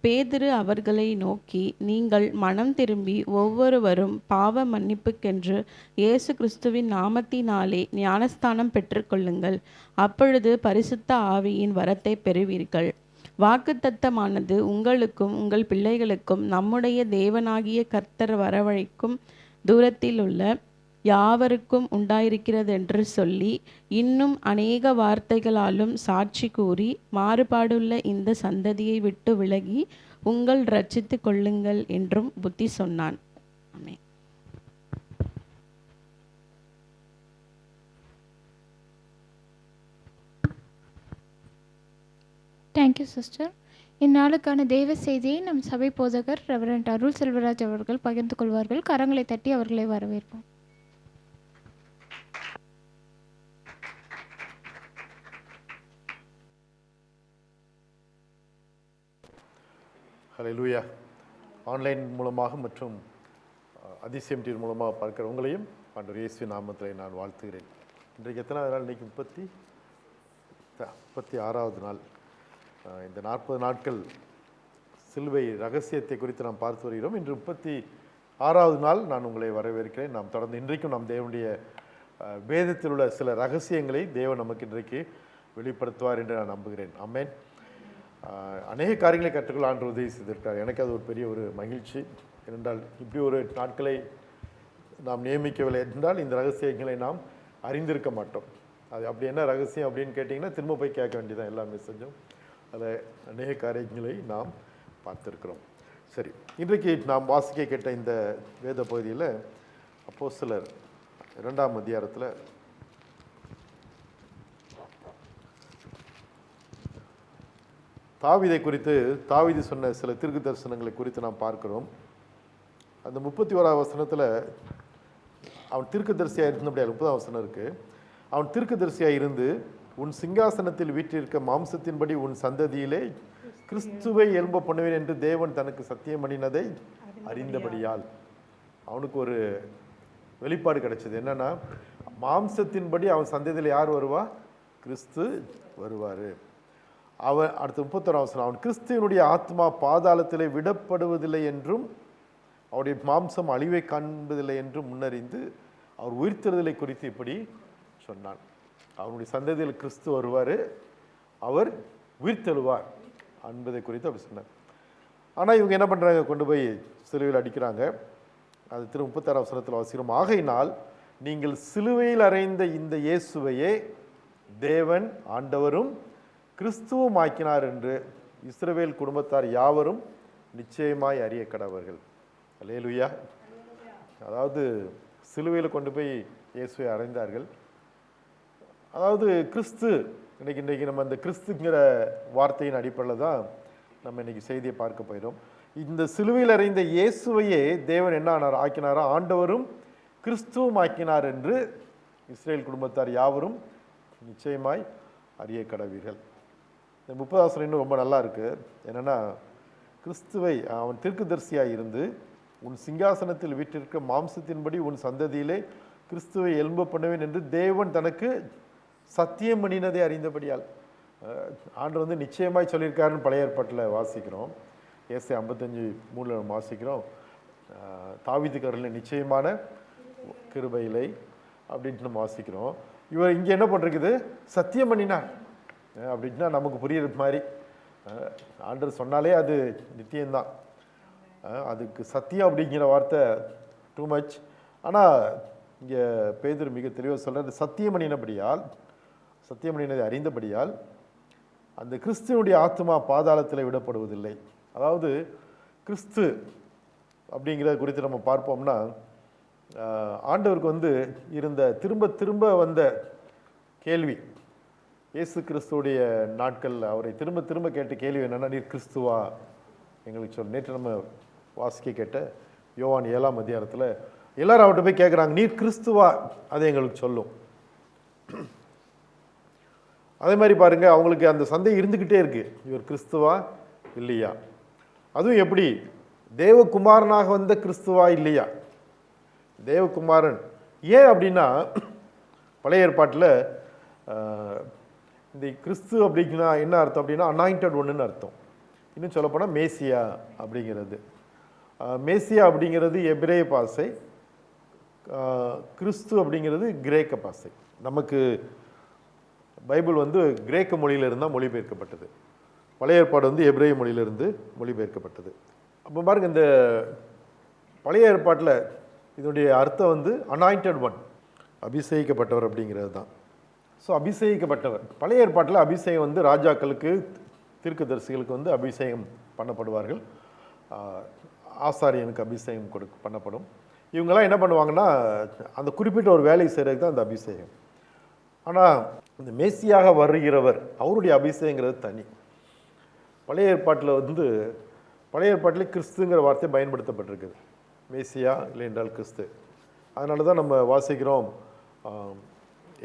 பேதுரு அவர்களை நோக்கி, நீங்கள் மனம் திரும்பி ஒவ்வொருவரும் பாவ மன்னிப்புக்கென்று இயேசு கிறிஸ்துவின் நாமத்தினாலே ஞானஸ்தானம் பெற்றுக்கொள்ளுங்கள். அப்பொழுது பரிசுத்த ஆவியின் வரத்தை பெறுவீர்கள். வாக்குத்தத்தமானது உங்களுக்கும் உங்கள் பிள்ளைகளுக்கும் நம்முடைய தேவனாகிய கர்த்தர் வரவழைக்கும் தூரத்தில் உள்ள யாவருக்கும் உண்டாயிருக்கிறதென்று சொல்லி இன்னும் அநேக வார்த்தைகளாலும் சாட்சி கூறி மாறுபாடுள்ள இந்த சந்ததியை விட்டு விலகி உங்கள் ரட்சித்து கொள்ளுங்கள் என்றும் புத்தி சொன்னான். ஆமென். Thank you sister. இந்நாளுக்கான தெய்வ செய்தியை நம் சபை போதகர் ரெவரண்ட் அருள் செல்வராஜ் அவர்கள் பகிர்ந்து கொள்வார்கள். கரங்களை தட்டி அவர்களை வரவேற்போம். ஹல்லேலூயா. ஆன்லைன் மூலமாக மற்றும் அதிசயம் டிவி மூலமாக பார்க்குற உங்களையும் ஆண்டவர் இயேசு நாமத்தில் நான் வாழ்த்துகிறேன். இன்றைக்கு எத்தனாவது நாள்? இன்றைக்கி 36வது நாள். இந்த 40 நாட்கள் சிலுவை ரகசியத்தை குறித்து நாம் பார்த்து வருகிறோம். இன்று 36வது நாள் நான் உங்களை வரவேற்கிறேன். நாம் தொடர்ந்து இன்றைக்கும் நாம் தேவனுடைய வேதத்தில் உள்ள சில ரகசியங்களை தேவன் நமக்கு இன்றைக்கு வெளிப்படுத்துவார் என்று நான் நம்புகிறேன். ஆமென். அநேக காரியங்களை கற்றுக்கொள்ள ஆண்டவர் உதவி செய்திருக்கார். எனக்கு அது ஒரு பெரிய ஒரு மகிழ்ச்சி. ஏனென்றால் இப்படி ஒரு நாட்களை நாம் நியமிக்கவில்லை என்றால் இந்த ரகசியங்களை நாம் அறிந்திருக்க மாட்டோம். அது அப்படி என்ன ரகசியம் அப்படின்னு கேட்டிங்கன்னா திரும்ப போய் கேட்க வேண்டியதான் எல்லா மெசேஜும். அதில் அநேக காரியங்களை நாம் பார்த்துருக்கிறோம். சரி, இன்றைக்கு நாம் வாசிக்க கேட்ட இந்த வேத பகுதியில் அப்போஸ்தலர் 2ஆம் அதிகாரத்தில் தாவீதை குறித்து தாவீது சொன்ன சில தீர்க்க தரிசனங்களை குறித்து நாம் பார்க்கிறோம். அந்த 31வது வசனத்தில் அவன் தீர்க்கதரிசியாக இருந்தபடியா 30வது வசனம் இருக்குது. அவன் தீர்க்கதரிசியாக இருந்து உன் சிங்காசனத்தில் வீற்றிருக்க மாம்சத்தின்படி உன் சந்ததியிலே கிறிஸ்துவை எழும்ப பண்ணுவேன் என்று தேவன் தனக்கு சத்தியம் பண்ணினதை அறிந்தபடியால் அவனுக்கு ஒரு வெளிப்பாடு கிடைச்சது. என்னன்னா, மாம்சத்தின்படி அவன் சந்ததியில் யார் வருவா? கிறிஸ்து வருவார். அவன் அடுத்த 31வது வசனம், அவன் கிறிஸ்துவனுடைய ஆத்மா பாதாளத்திலே விடப்படுவதில்லை என்றும் அவருடைய மாம்சம் அழிவை காண்பதில்லை என்றும் முன்னறிந்து அவர் உயிர்த்தெழுதலை குறித்து இப்படி சொன்னான். அவனுடைய சந்ததியில் கிறிஸ்து வருவார், அவர் உயிர்த்தெழுவார் என்பதை குறித்து அப்படி சொன்னார். ஆனால் இவங்க என்ன பண்ணுறாங்க? கொண்டு போய் சிலுவையில் அடிக்கிறாங்க. அது திரு 36 வசனத்தில் வாசிக்கிறோம். ஆகையினால் நீங்கள் சிலுவையில் அறைந்த இந்த இயேசுவையே தேவன் ஆண்டவரும் கிறிஸ்துவும் ஆக்கினார் என்று இஸ்ரவேல் குடும்பத்தார் யாவரும் நிச்சயமாய் அறிய கடவர்கள். அல்லேலூயா. அதாவது சிலுவையில் கொண்டு போய் இயேசுவை அறைந்தார்கள். அதாவது கிறிஸ்து இன்றைக்கி நம்ம அந்த கிறிஸ்துங்கிற வார்த்தையின் அடிப்படையில் தான் நம்ம இன்றைக்கி செய்தியை பார்க்க போயிடும். இந்த சிலுவையில் அறைந்த இயேசுவையே தேவன் என்ன ஆக்கினாரா, ஆண்டவரும் கிறிஸ்துவும் ஆக்கினார் என்று இஸ்ரேல் குடும்பத்தார் யாவரும் நிச்சயமாய் அறிய கடவீர்கள். இந்த 30வது வசனம் இன்னும் ரொம்ப நல்லா இருக்கு. என்னென்னா, கிறிஸ்துவை அவன் தீர்க்கதரிசியாக இருந்து உன் சிங்காசனத்தில் வீட்டிற்க மாம்சத்தின்படி உன் சந்ததியிலே கிறிஸ்துவை எழும்ப பண்ணுவேன் என்று தேவன் தனக்கு சத்தியம் பண்ணினதை அறிந்தபடியால். ஆண்டவர் வந்து நிச்சயமாய் சொல்லியிருக்காருன்னு பழைய ஏற்பாட்டில் வாசிக்கிறோம். ஏசாயா 55:3 நம்ம வாசிக்கிறோம். தாவீதுக்கு அருளின நிச்சயமான கிருபையிலை அப்படின்ட்டு நம்ம வாசிக்கிறோம். இவர் இங்கே என்ன பண்ணிருக்குது, சத்தியம் பண்ணினார் அப்படின்னா நமக்கு புரியுற மாதிரி. ஆண்டவர் சொன்னாலே அது நித்தியம்தான். அதுக்கு சத்தியம் அப்படிங்கிற வார்த்தை டூ மச். ஆனால் இங்கே பேதுரு மிக தெளிவாக சொல்கிறது, சத்தியம் பண்ணினபடியால், சத்தியம் பண்ணினதை அறிந்தபடியால் அந்த கிறிஸ்துவனுடைய ஆத்மா பாதாளத்தில் விடப்படுவதில்லை. அதாவது கிறிஸ்து அப்படிங்கிறத குறித்து நம்ம பார்ப்போம்னா, ஆண்டவருக்கு வந்து இருந்த திரும்ப திரும்ப வந்த கேள்வி, இயேசு கிறிஸ்துவுடைய நாட்களில் அவரை திரும்ப திரும்ப கேட்ட கேள்வி என்னென்னா, நீர் கிறிஸ்துவா எங்களுக்கு சொல். நேற்று நம்ம வாசிக்க கேட்ட யோவான் 7ஆம் அதிகாரத்தில் எல்லாரும் அவர்கிட்ட போய் கேட்குறாங்க, நீர் கிறிஸ்துவா, அதை எங்களுக்கு சொல்லும். அதே மாதிரி பாருங்க, அவங்களுக்கு அந்த சந்தேகம் இருந்துக்கிட்டே இருக்கு, இவர் கிறிஸ்துவா இல்லையா, அதுவும் எப்படி தேவகுமாரனாக வந்த கிறிஸ்துவா இல்லையா. தேவகுமாரன் ஏன் அப்படின்னா, பழைய ஏற்பாட்டில் இந்த கிறிஸ்து அப்படின்னா என்ன அர்த்தம் அப்படின்னா, அனாயிண்டட் ஒன்றுன்னு அர்த்தம். இன்னும் சொல்லப்போனால் மேசியா அப்படிங்கிறது. மேசியா அப்படிங்கிறது எபிரேய பாசை, கிறிஸ்து அப்படிங்கிறது கிரேக்க பாசை. நமக்கு பைபிள் வந்து கிரேக்க மொழியிலிருந்து தான் மொழிபெயர்க்கப்பட்டது. பழைய ஏற்பாடு வந்து எபிரேய மொழியிலிருந்து மொழிபெயர்க்கப்பட்டது. அப்போ பாருங்க, இந்த பழைய ஏற்பாட்டில் இதனுடைய அர்த்தம் வந்து அனாயிண்டட் ஒன், அபிஷேகிக்கப்பட்டவர் அப்படிங்கிறது தான். ஸோ அபிஷேகிக்கப்பட்டவர். பழைய ஏற்பாட்டில் அபிஷேகம் வந்து ராஜாக்களுக்கு, தீர்க்கதரிசிகளுக்கு வந்து அபிஷேகம் பண்ணப்படுவார்கள். ஆசாரியனுக்கு அபிஷேகம் பண்ணப்படும். இவங்கெல்லாம் என்ன பண்ணுவாங்கன்னா, அந்த குறிப்பிட்ட ஒரு வேலை செய்கிறதுக்கு தான் அந்த அபிஷேகம். ஆனால் இந்த மேசியாக வருகிறவர் அவருடைய அபிஷேகங்கிறது தனி. பழைய ஏற்பாட்டில் வந்து, பழைய ஏற்பாட்டில் கிறிஸ்துங்கிற வார்த்தை பயன்படுத்தப்பட்டிருக்குது. மேசியா இல்லை என்றால் கிறிஸ்து. அதனால தான் நம்ம வாசிக்கிறோம்,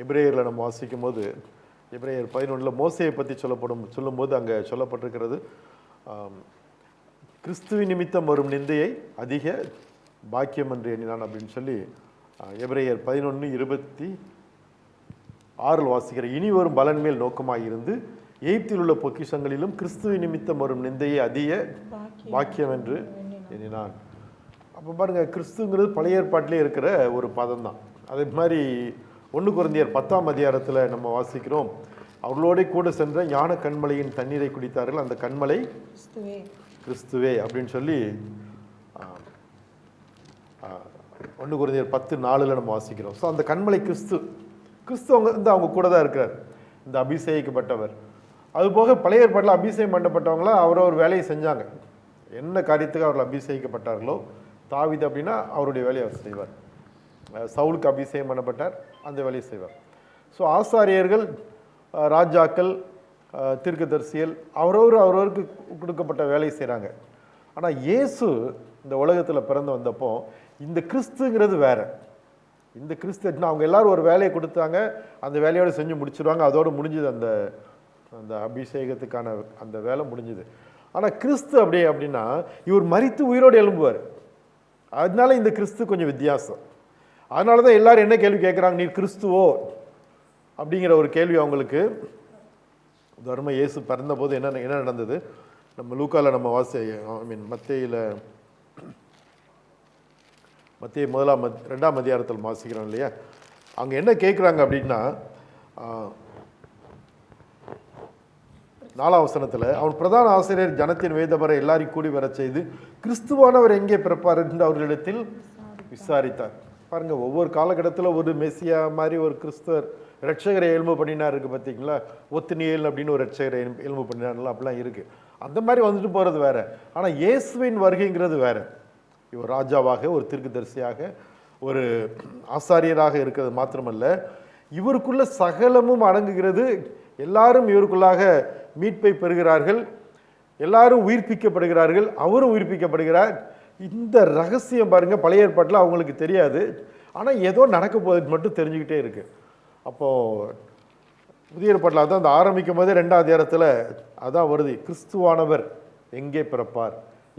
எபிரேயரில் நம்ம வாசிக்கும் போது எபிரேயர் 11 மோசையை பற்றி சொல்லும்போது அங்கே சொல்லப்பட்டிருக்கிறது, கிறிஸ்துவின் நிமித்தம் வரும் நிந்தையை அதிக பாக்கியம் என்று எண்ணினான் அப்படின்னு சொல்லி எபிரேயர் 11:26 வாசிக்கிற, இனி வரும் பலன் மேல் நோக்கமாக இருந்து எகிப்தில் உள்ள பொக்கிஷங்களிலும் கிறிஸ்துவின் நிமித்தம் வரும் நிந்தையை அதிக பாக்கியம் என்று எண்ணினான். அப்போ பாருங்க, கிறிஸ்துங்கிறது பழைய ஏற்பாட்டிலே இருக்கிற ஒரு பதம் தான். அதே மாதிரி 1 கொரிந்தியர் 10ஆம் அதிகாரத்தில் நம்ம வாசிக்கிறோம், அவர்களோட கூட சென்ற ஞான கண்மலையின் தண்ணீரை குடித்தார்கள், அந்த கண்மலை கிறிஸ்துவே அப்படின்னு சொல்லி 1 கொரிந்தியர் 10:4 நம்ம வாசிக்கிறோம். ஸோ அந்த கண்மலை கிறிஸ்து, கிறிஸ்து அவங்க கூட தான் இருக்கிறார், இந்த அபிஷேகிக்கப்பட்டவர். அதுபோக பழைய ஏற்பாட்டில் அபிஷேகம் பண்ணப்பட்டவங்களாம் அவரவர் வேலையை செஞ்சாங்க. என்ன காரியத்துக்கு அவர்கள் அபிஷேகிக்கப்பட்டார்களோ, தாவீது அப்படின்னா அவருடைய வேலையை அவர் செய்வார். சவுலுக்கு அபிஷேகம் பண்ணப்பட்டார், அந்த வேலையை செய்வார். ஸோ ஆசாரியர்கள், ராஜாக்கள், தீர்க்கதரிசிகள் அவரவருக்கு கொடுக்கப்பட்ட வேலையை செய்கிறாங்க. ஆனால் இயேசு இந்த உலகத்தில் பிறந்து வந்தப்போ இந்த கிறிஸ்துங்கிறது வேற. இந்த கிறிஸ்து அவங்க எல்லாரும் ஒரு வேலையை கொடுத்தாங்க, அந்த வேலையோடு செஞ்சு முடிச்சிடுவாங்க, அதோடு முடிஞ்சுது. அந்த அந்த அபிஷேகத்துக்கான அந்த வேலை முடிஞ்சுது. ஆனால் கிறிஸ்து அப்படின்னா இவர் மரித்து உயிரோடு எழும்புவார். அதனால இந்த கிறிஸ்து கொஞ்சம் வித்தியாசம். அதனால தான் எல்லாரும் என்ன கேள்வி கேட்குறாங்க, நீர் கிறிஸ்துவோ அப்படிங்கிற ஒரு கேள்வி அவங்களுக்கு. தர்ம இயேசு பிறந்த போது என்ன நடந்தது நம்ம லூக்காவில் நம்ம மத்திய 2ஆம் அதிகாரத்தில் வாசிக்கிறோம் இல்லையா. அங்கே என்ன கேட்குறாங்க அப்படின்னா, 4ஆம் வசனத்தில், அவன் பிரதான ஆசிரியர் ஜனத்தின் வேதபரை எல்லாரையும் கூடி வர செய்து கிறிஸ்துவானவர் எங்கே பிறப்பார் என்று அவர்களிடத்தில் விசாரித்தார். பாருங்கள், ஒவ்வொரு காலகட்டத்தில் ஒரு மெஸ்ஸியா மாதிரி ஒரு கிறிஸ்தவர் ரட்சகரை எலும்பு பண்ணினார் இருக்குது பார்த்தீங்களா. ஒத்துனியல் அப்படின்னு ஒரு ரட்சகரை எலும்பு பண்ணினார்லாம் அப்படிலாம் இருக்குது. அந்த மாதிரி வந்துட்டு போகிறது வேறு. ஆனால் இயேசுவின் வருகைங்கிறது வேறு. இவர் ராஜாவாக, ஒரு தீர்க்கதரிசியாக, ஒரு ஆசாரியராக இருக்கிறது மாத்திரமல்ல, இவருக்குள்ள சகலமும் அடங்குகிறது. எல்லாரும் இவருக்குள்ளாக மீட்பை பெறுகிறார்கள், எல்லாரும் உயிர்ப்பிக்கப்படுகிறார்கள், அவரும் உயிர்ப்பிக்கப்படுகிறார். இந்த ரகசியம் பாருங்கள், பழைய ஏற்பாட்டில் அவங்களுக்கு தெரியாது. ஆனால் ஏதோ நடக்க போகுது மட்டும் தெரிஞ்சுக்கிட்டே இருக்கு. அப்போது புதிய ஏற்பாட்டில் அதான் அந்த ஆரம்பிக்கும் போதே 2ஆம் அதிகாரத்தில் அதான் வருது, கிறிஸ்துவானவர் எங்கே பிறப்பார்.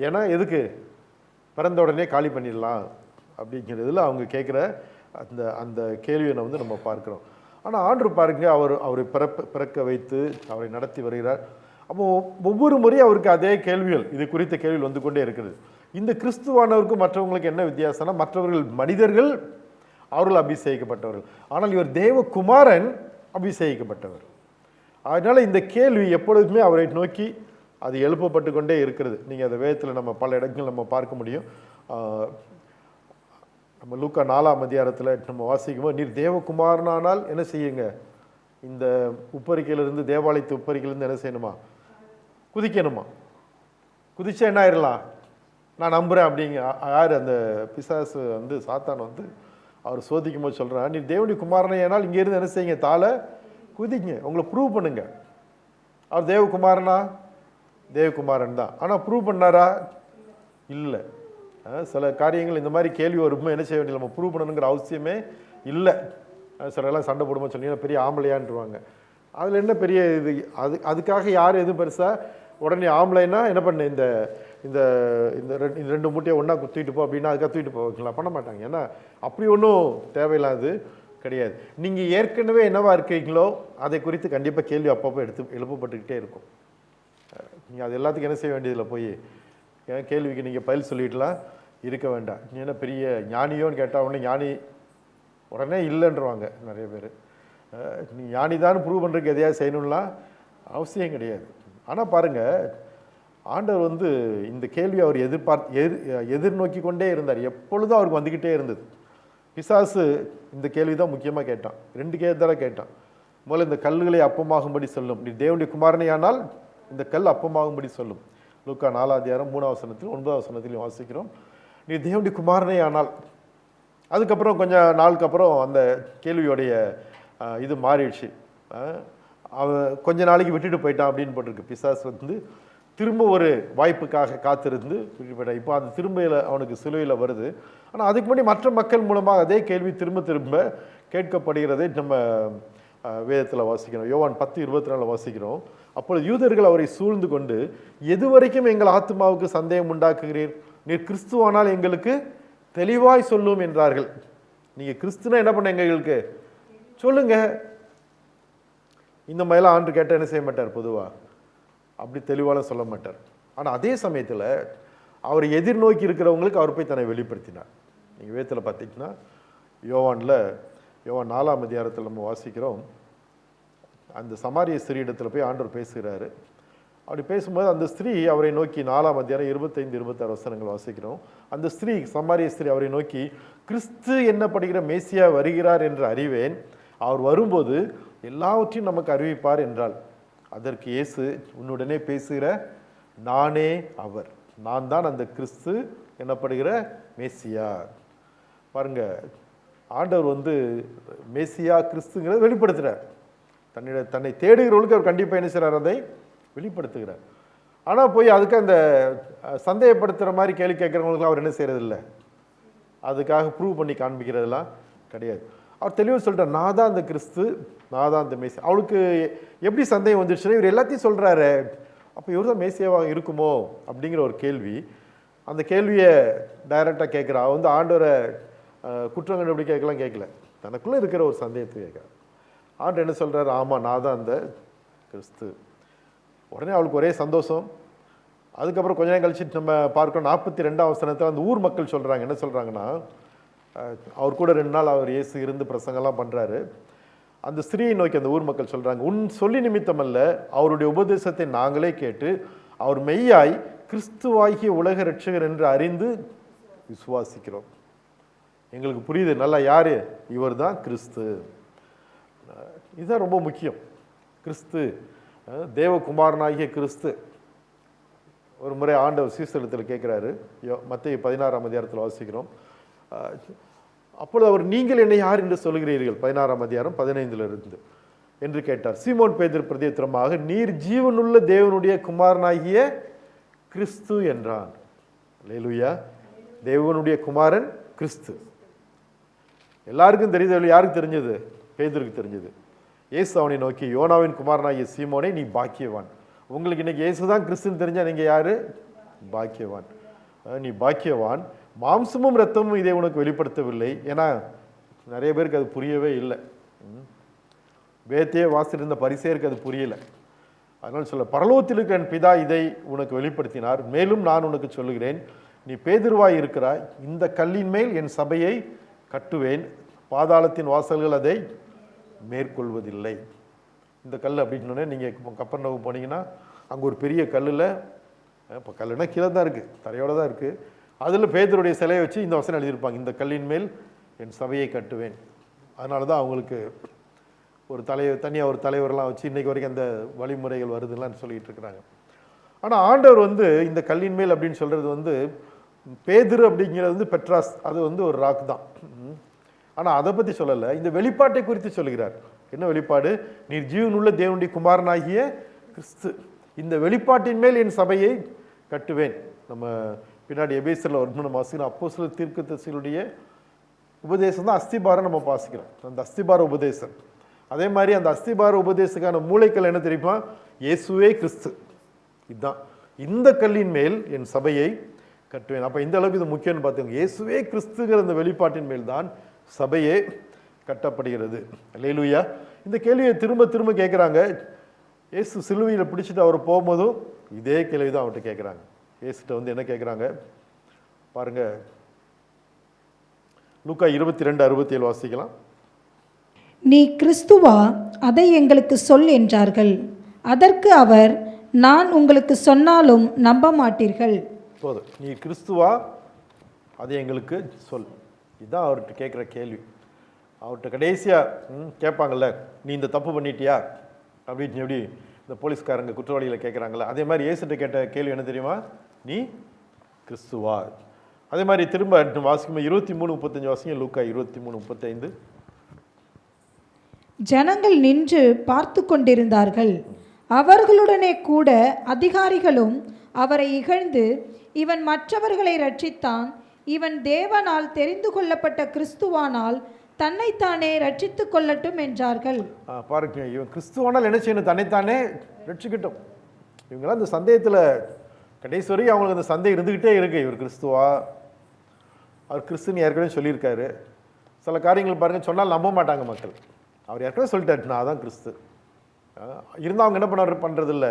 ஏன்னா எதுக்கு பிறந்த உடனே காலி பண்ணிடலாம் அப்படிங்கிறதுல அவங்க கேட்குற அந்த அந்த கேள்வியை நம்ம பார்க்குறோம். ஆனால் ஆண்டவர் பாருங்க, அவரை பிறக்க வைத்து அவரை நடத்தி வருகிறார். அப்போ ஒவ்வொரு முறையும் அவருக்கு அதே கேள்விகள், இது குறித்த கேள்விகள் வந்து கொண்டே இருக்கிறது. இந்த கிறிஸ்துவானவருக்கும் மற்றவங்களுக்கு என்ன வித்தியாசம்னா, மற்றவர்கள் மனிதர்கள், அவர்கள் அபிஷேகிக்கப்பட்டவர்கள். ஆனால் இவர் தேவகுமாரன், அபிஷேகிக்கப்பட்டவர். அதனால் இந்த கேள்வி எப்பொழுதுமே அவரை நோக்கி அது எழுப்பப்பட்டு கொண்டே இருக்கிறது. நீங்கள் அந்த வேதத்தில் நம்ம பல இடங்கள் நம்ம பார்க்க முடியும். நம்ம லூக்கா 4ஆம் அதிகாரத்தில் நம்ம வாசிக்கும்போது, நீர் தேவகுமாரனானால் என்ன செய்யுங்க, இந்த உப்பரிக்கையிலிருந்து, தேவாலயத்து உப்பரிக்கையிலிருந்து என்ன செய்யணுமா, குதிக்கணுமா. குதிச்சா என்ன ஆயிடலாம், நான் நம்புகிறேன் அப்படிங்க. யார் அந்த பிசாசு சாத்தான் அவர் சோதிக்கும் போது சொல்கிறான், நீ தேவனுடைய குமாரனை ஏனால் இங்கேருந்து என்ன செய்யுங்க, தாளை குதிங்க, உங்களை ப்ரூவ் பண்ணுங்க. அவர் தேவகுமாரனா, தேவகுமாரன் தான். ஆனால் ப்ரூவ் பண்ணாரா, இல்லை. சில காரியங்கள் இந்த மாதிரி கேள்வி வரும்போது என்ன செய்ய வேண்டிய, நம்ம ப்ரூவ் பண்ணணுங்கிற அவசியமே இல்லை. சிலரெல்லாம் சண்டை போடும்போது சொன்னீங்கன்னா பெரிய ஆம்பளையான்ட்டுருவாங்க. அதில் என்ன பெரிய இது, அதுக்காக யார் எதுவும் பெருசாக உடனே ஆம்பளைன்னா என்ன பண்ண, இந்த இந்த இந்த 2 மூட்டையை ஒன்றா தூக்கிட்டு போ அப்படின்னா அதுக்காக தூக்கிட்டு போவீங்களா, பண்ண மாட்டாங்க. ஏன்னா அப்படி ஒன்றும் தேவையில்லாது கிடையாது. நீங்கள் ஏற்கனவே என்னவா இருக்கீங்களோ அதை குறித்து கண்டிப்பாக கேள்வி அப்பப்போ எழுப்பப்பட்டுக்கிட்டே இருக்கும். நீங்கள் அது எல்லாத்துக்கும் என்ன செய்ய வேண்டியதில்லை, போய் ஏன் கேள்விக்கு நீங்கள் பதில் சொல்லிட்டுலாம் இருக்க வேண்டாம். நீ என்ன பெரிய ஞானியோன்னு கேட்டால் உடனே ஞானி உடனே இல்லைன்றவாங்க நிறைய பேர். நீ ஞானி தான் ப்ரூவ் பண்ணுறதுக்கு எதையாவது செய்யணும்லாம் அவசியம் கிடையாது. ஆனால் பாருங்கள், ஆண்டவர் இந்த கேள்வி அவர் எதிர்நோக்கி கொண்டே இருந்தார். எப்பொழுதும் அவருக்கு வந்துக்கிட்டே இருந்தது. பிசாசு இந்த கேள்வி தான் முக்கியமாக கேட்டான். 2 கேள்வி தான் கேட்டான். முதல்ல இந்த கல்லுகளை அப்பமாகும்படி சொல்லும், நீ தேவனுடைய குமாரனையானால் இந்த கல் அப்பமாகும்படி சொல்லும். லூக்கா 4ஆம் அதிகாரம் 3ஆம் வசனத்திலும் 9ஆம் வசனத்திலையும் வாசிக்கிறோம், நீ தேவனுடைய குமாரனே ஆனால். அதுக்கப்புறம் கொஞ்சம் நாளுக்கு அப்புறம் அந்த கேள்வியோடைய இது மாறிடுச்சு. அவன் கொஞ்ச நாளைக்கு விட்டுட்டு போயிட்டான் அப்படின்னு போட்டிருக்கு. பிசாசு திரும்ப ஒரு வாய்ப்புக்காக காத்திருந்து விட்டுட்டு போயிட்டான். இப்போ அந்த திரும்ப அவனுக்கு சிலுவையில் வருது. ஆனால் அதுக்கு முன்னாடி மற்ற மக்கள் மூலமாக அதே கேள்வி திரும்ப திரும்ப கேட்கப்படுகிறதை நம்ம வேதத்தில் வாசிக்கிறோம். யோவான் 10:24 வாசிக்கிறோம். அப்பொழுது யூதர்கள் அவரை சூழ்ந்து கொண்டு, எதுவரைக்கும் எங்கள் ஆத்மாவுக்கு சந்தேகம் உண்டாக்குகிறீர், நீர் கிறிஸ்துவானால் எங்களுக்கு தெளிவாய் சொல்லும் என்றார்கள். நீங்கள் கிறிஸ்துனா என்ன பண்ண எங்களுக்கு சொல்லுங்க. இந்த மாதிரிலாம் ஆண்டு கேட்டால் என்ன செய்ய மாட்டார், பொதுவாக அப்படி தெளிவாக சொல்ல மாட்டார். ஆனால் அதே சமயத்தில் அவர் எதிர்நோக்கி இருக்கிறவங்களுக்கு அவர் போய் தன்னை வெளிப்படுத்தினார். நீங்கள் வேதத்தில் பார்த்தீங்கன்னா யோவான் 4ஆம் அதிகாரத்தில் நம்ம வாசிக்கிறோம், அந்த சமாரிய ஸ்திரீ இடத்துல போய் ஆண்டவர் பேசுகிறாரு. அப்படி பேசும்போது அந்த ஸ்திரீ அவரை நோக்கி 4ஆம் அதிகாரம் 25-26 வசனங்கள் வாசிக்கிறோம். அந்த ஸ்திரீ, சமாரிய ஸ்திரீ அவரை நோக்கி, கிறிஸ்து என்னப்படுகிற மேசியா வருகிறார் என்று அறிவேன், அவர் வரும்போது எல்லாவற்றையும் நமக்கு அறிவிப்பார் என்றாள். அதற்கு இயேசு, உன்னுடனே பேசுகிற நானே அவர், நான் தான் அந்த கிறிஸ்து என்னப்படுகிற மேசியா. பாருங்க, ஆண்டவர் மேசியா கிறிஸ்துங்கிறத வெளிப்படுத்துகிறார். தன்னை தேடுகிறவர்களுக்கு அவர் கண்டிப்பாக என்ன செய்கிறார், அதை வெளிப்படுத்துகிறார். ஆனால் போய் அதுக்கு அந்த சந்தேகப்படுத்துகிற மாதிரி கேள்வி கேட்குறவங்களுக்கு அவர் என்ன செய்கிறதில்லை, அதுக்காக ப்ரூவ் பண்ணி காண்பிக்கிறதெல்லாம் கிடையாது. அவர் தெளிவாக சொல்கிறார், நான் தான் அந்த கிறிஸ்து, நான் தான் அந்த மேசியா. அவளுக்கு எப்படி சந்தேகம் வந்துடுச்சுன்னா, இவர் எல்லாத்தையும் சொல்கிறாரு, அப்போ இவர் தான் மேசியாவாக இருக்குமோ அப்படிங்கிற ஒரு கேள்வி. அந்த கேள்வியை டைரெக்டாக கேட்குறா. ஆண்டவரை குற்றம் கண்டுபிடிக்கலாம் கேட்கல, தனக்குள்ளே இருக்கிற ஒரு சந்தேகத்தை கேட்குறார். ஆண்டவர் என்ன சொல்கிறார், ஆமாம் நான் தான் அந்த கிறிஸ்து. உடனே அவளுக்கு ஒரே சந்தோஷம். அதுக்கப்புறம் கொஞ்ச நேரம் கழிச்சு நம்ம பார்க்கணும், 42ஆம் வசனத்தில் அந்த ஊர் மக்கள் சொல்கிறாங்க. என்ன சொல்கிறாங்கன்னா, அவர் கூட 2 நாள் அவர் இயேசு இருந்து பிரசங்கெல்லாம் பண்ணுறாரு. அந்த ஸ்திரீயை நோக்கி அந்த ஊர் மக்கள் சொல்கிறாங்க, உன் சொல்லி நிமித்தம் அல்ல, அவருடைய உபதேசத்தை நாங்களே கேட்டு அவர் மெய்யாய் கிறிஸ்துவாகிய உலக ரட்சகர் என்று அறிந்து விசுவாசிக்கிறோம். எங்களுக்கு புரியுது நல்லா யார், இவர் தான் கிறிஸ்து. இதுதான் ரொம்ப முக்கியம். கிறிஸ்து, தேவகுமாரனாகிய கிறிஸ்து. ஒரு முறை ஆண்டவர் சீசரிடத்தில் கேட்குறாரு, மத்தேயு 16ஆம் அதிகாரத்தில் வாசிக்கிறோம். அப்பொழுது அவர், நீங்கள் என்னை யார் என்று சொல்கிறீர்கள், 16ஆம் அதிகாரம் 15 என்று கேட்டார். சீமோன் பேதுரு பிரதியுத்தரமாக, நீர் ஜீவனுள்ள தேவனுடைய குமாரனாகிய கிறிஸ்து என்றான். அல்லேலூயா. தேவனுடைய குமாரன் கிறிஸ்து. எல்லாருக்கும் தெரியுது. யாருக்கு தெரிஞ்சது? பேதுருக்கு தெரிஞ்சது. இயேசு அவனை நோக்கி, யோனாவின் குமாரனாகிய சீமோனே, நீ பாக்கியவான். உங்களுக்கு இன்னைக்கு இயேசு தான் கிறிஸ்துன்னு தெரிஞ்சா நீங்க யாரு? பாக்கியவான். நீ பாக்கியவான். மாம்சமும் இரத்தமும் இதை உனக்கு வெளிப்படுத்தவில்லை. ஏன்னா நிறைய பேருக்கு அது புரியவே இல்லை. வேத்தையே வாசித்திருந்த பரிசேயருக்கு அது புரியல. அதனால சொல்ல, பரலோகத்தில் இருக்கிற என் பிதா இதை உனக்கு வெளிப்படுத்தினார். மேலும் நான் உனக்கு சொல்லுகிறேன், நீ பேதுருவாய் இருக்கிறாய், இந்த கல்லின் மேல் என் சபையை கட்டுவேன், பாதாளத்தின் வாசல்கள் அதை மேற்கொள்வதில்லை. இந்த கல் அப்படின்னோடனே நீங்கள் கப்பர்நகூம் போனீங்கன்னா அங்கே ஒரு பெரிய கல்லில், இப்போ கல்லுனா கீழே தான் இருக்குது, தரையோடு தான் இருக்குது, அதில் பேதுருடைய சிலையை வச்சு இந்த வசனம் எழுதியிருப்பாங்க, இந்த கல்லின் மேல் என் சபையை கட்டுவேன். அதனால தான் அவங்களுக்கு ஒரு தலைவர், தனியாக ஒரு தலைவரெலாம் வச்சு இன்றைக்கு வரைக்கும் அந்த வழிமுறைகள் வருதுலாம் சொல்லிகிட்டு இருக்கிறாங்க. ஆனால் ஆண்டவர் இந்த கல்லின் மேல் அப்படின்னு சொல்கிறது பேதுரு அப்படிங்கிறது பெட்ராஸ், அது ஒரு ராக் தான். ஆனால் அதை பற்றி சொல்லலை, இந்த வெளிப்பாட்டை குறித்து சொல்கிறார். என்ன வெளிப்பாடு? நீர் ஜீவனுள்ள தேவனுடைய குமாரனாகிய கிறிஸ்து, இந்த வெளிப்பாட்டின் மேல் என் சபையை கட்டுவேன். நம்ம பின்னாடி எபேசியரில் ஒரு நம்ம வாசிக்கிறோம், அப்போஸ்தலர் தீர்க்கதரிசிகளுடைய உபதேசம் தான் அஸ்திபாரம் நம்ம வாசிக்கிறோம். அந்த அஸ்திபார உபதேசம், அதே மாதிரி அந்த அஸ்திபார உபதேசத்துக்கான மூளைக்கல் என்ன தெரியுமா? இயேசுவே கிறிஸ்து. இதுதான், இந்த கல்லின் மேல் என் சபையை கட்டுவேன். அப்போ இந்த அளவுக்கு இது முக்கியம்னு பார்த்தீங்க. இயேசுவே கிறிஸ்துங்கிற அந்த வெளிப்பாட்டின் மேல் தான் சபையே கட்டப்படுகிறது. அல்லேலூயா. இந்த கேள்வியை திரும்ப திரும்ப கேட்குறாங்க. இயேசு சிலுவையில் பிடிச்சிட்டு அவர் போகும்போதும் இதே கேள்வி தான் அவர்கிட்ட கேட்குறாங்க. இயேசுகிட்ட என்ன கேட்குறாங்க பாருங்க, லூக்கா 22:67 வாசிக்கலாம். நீ கிறிஸ்துவா, அதை எங்களுக்கு சொல் என்றார்கள். அதற்கு அவர், நான் உங்களுக்கு சொன்னாலும் நம்ப மாட்டீர்கள். போதும், நீ கிறிஸ்துவா, அதை எங்களுக்கு சொல். இதுதான் அவர்கிட்ட கேட்குற கேள்வி. அவர்கிட்ட கடைசியாக கேட்பாங்கல்ல, நீ இந்த தப்பு பண்ணிட்டியா அப்படின்னு எப்படி இந்த போலீஸ்காரங்க குற்றவாளிகளை கேட்குறாங்கல்ல, அதே மாதிரி இயேசுகிட்ட கேட்ட கேள்வி என்ன தெரியுமா? நீ கிறிஸ்துவா. அதே மாதிரி திரும்ப வாசிக்கும் 23:35 வாசிங்க. லூக்கா 23:35. ஜனங்கள் நின்று பார்த்து கொண்டிருந்தார்கள். அவர்களுடனே கூட அதிகாரிகளும் அவரை இகழ்ந்து, இவன் மற்றவர்களை ரட்சித்தான், இவன் தேவனால் தெரிந்து கொள்ளப்பட்ட கிறிஸ்துவானால் தன்னைத்தானே ரட்சித்து கொள்ளட்டும் என்றார்கள். பாருங்க, இவன் கிறிஸ்துவானால் என்ன செய்யணும்? தன்னைத்தானே ரட்சிக்கட்டும். இவங்களாம் இந்த சந்தேகத்தில் கடைசி வரைக்கும் அவங்களுக்கு அந்த சந்தேகம் இருந்துக்கிட்டே இருக்கு. இவர் கிறிஸ்துவா, அவர் கிறிஸ்துன்னு ஏற்கனவே சொல்லியிருக்காரு. சில காரியங்கள் பாருங்கள், சொன்னால் நம்ப மாட்டாங்க மக்கள். அவர் ஏற்கனவே சொல்லிட்டாரு, நான் அதான் கிறிஸ்து. இருந்தால் அவங்க என்ன பண்ணுறதில்ல,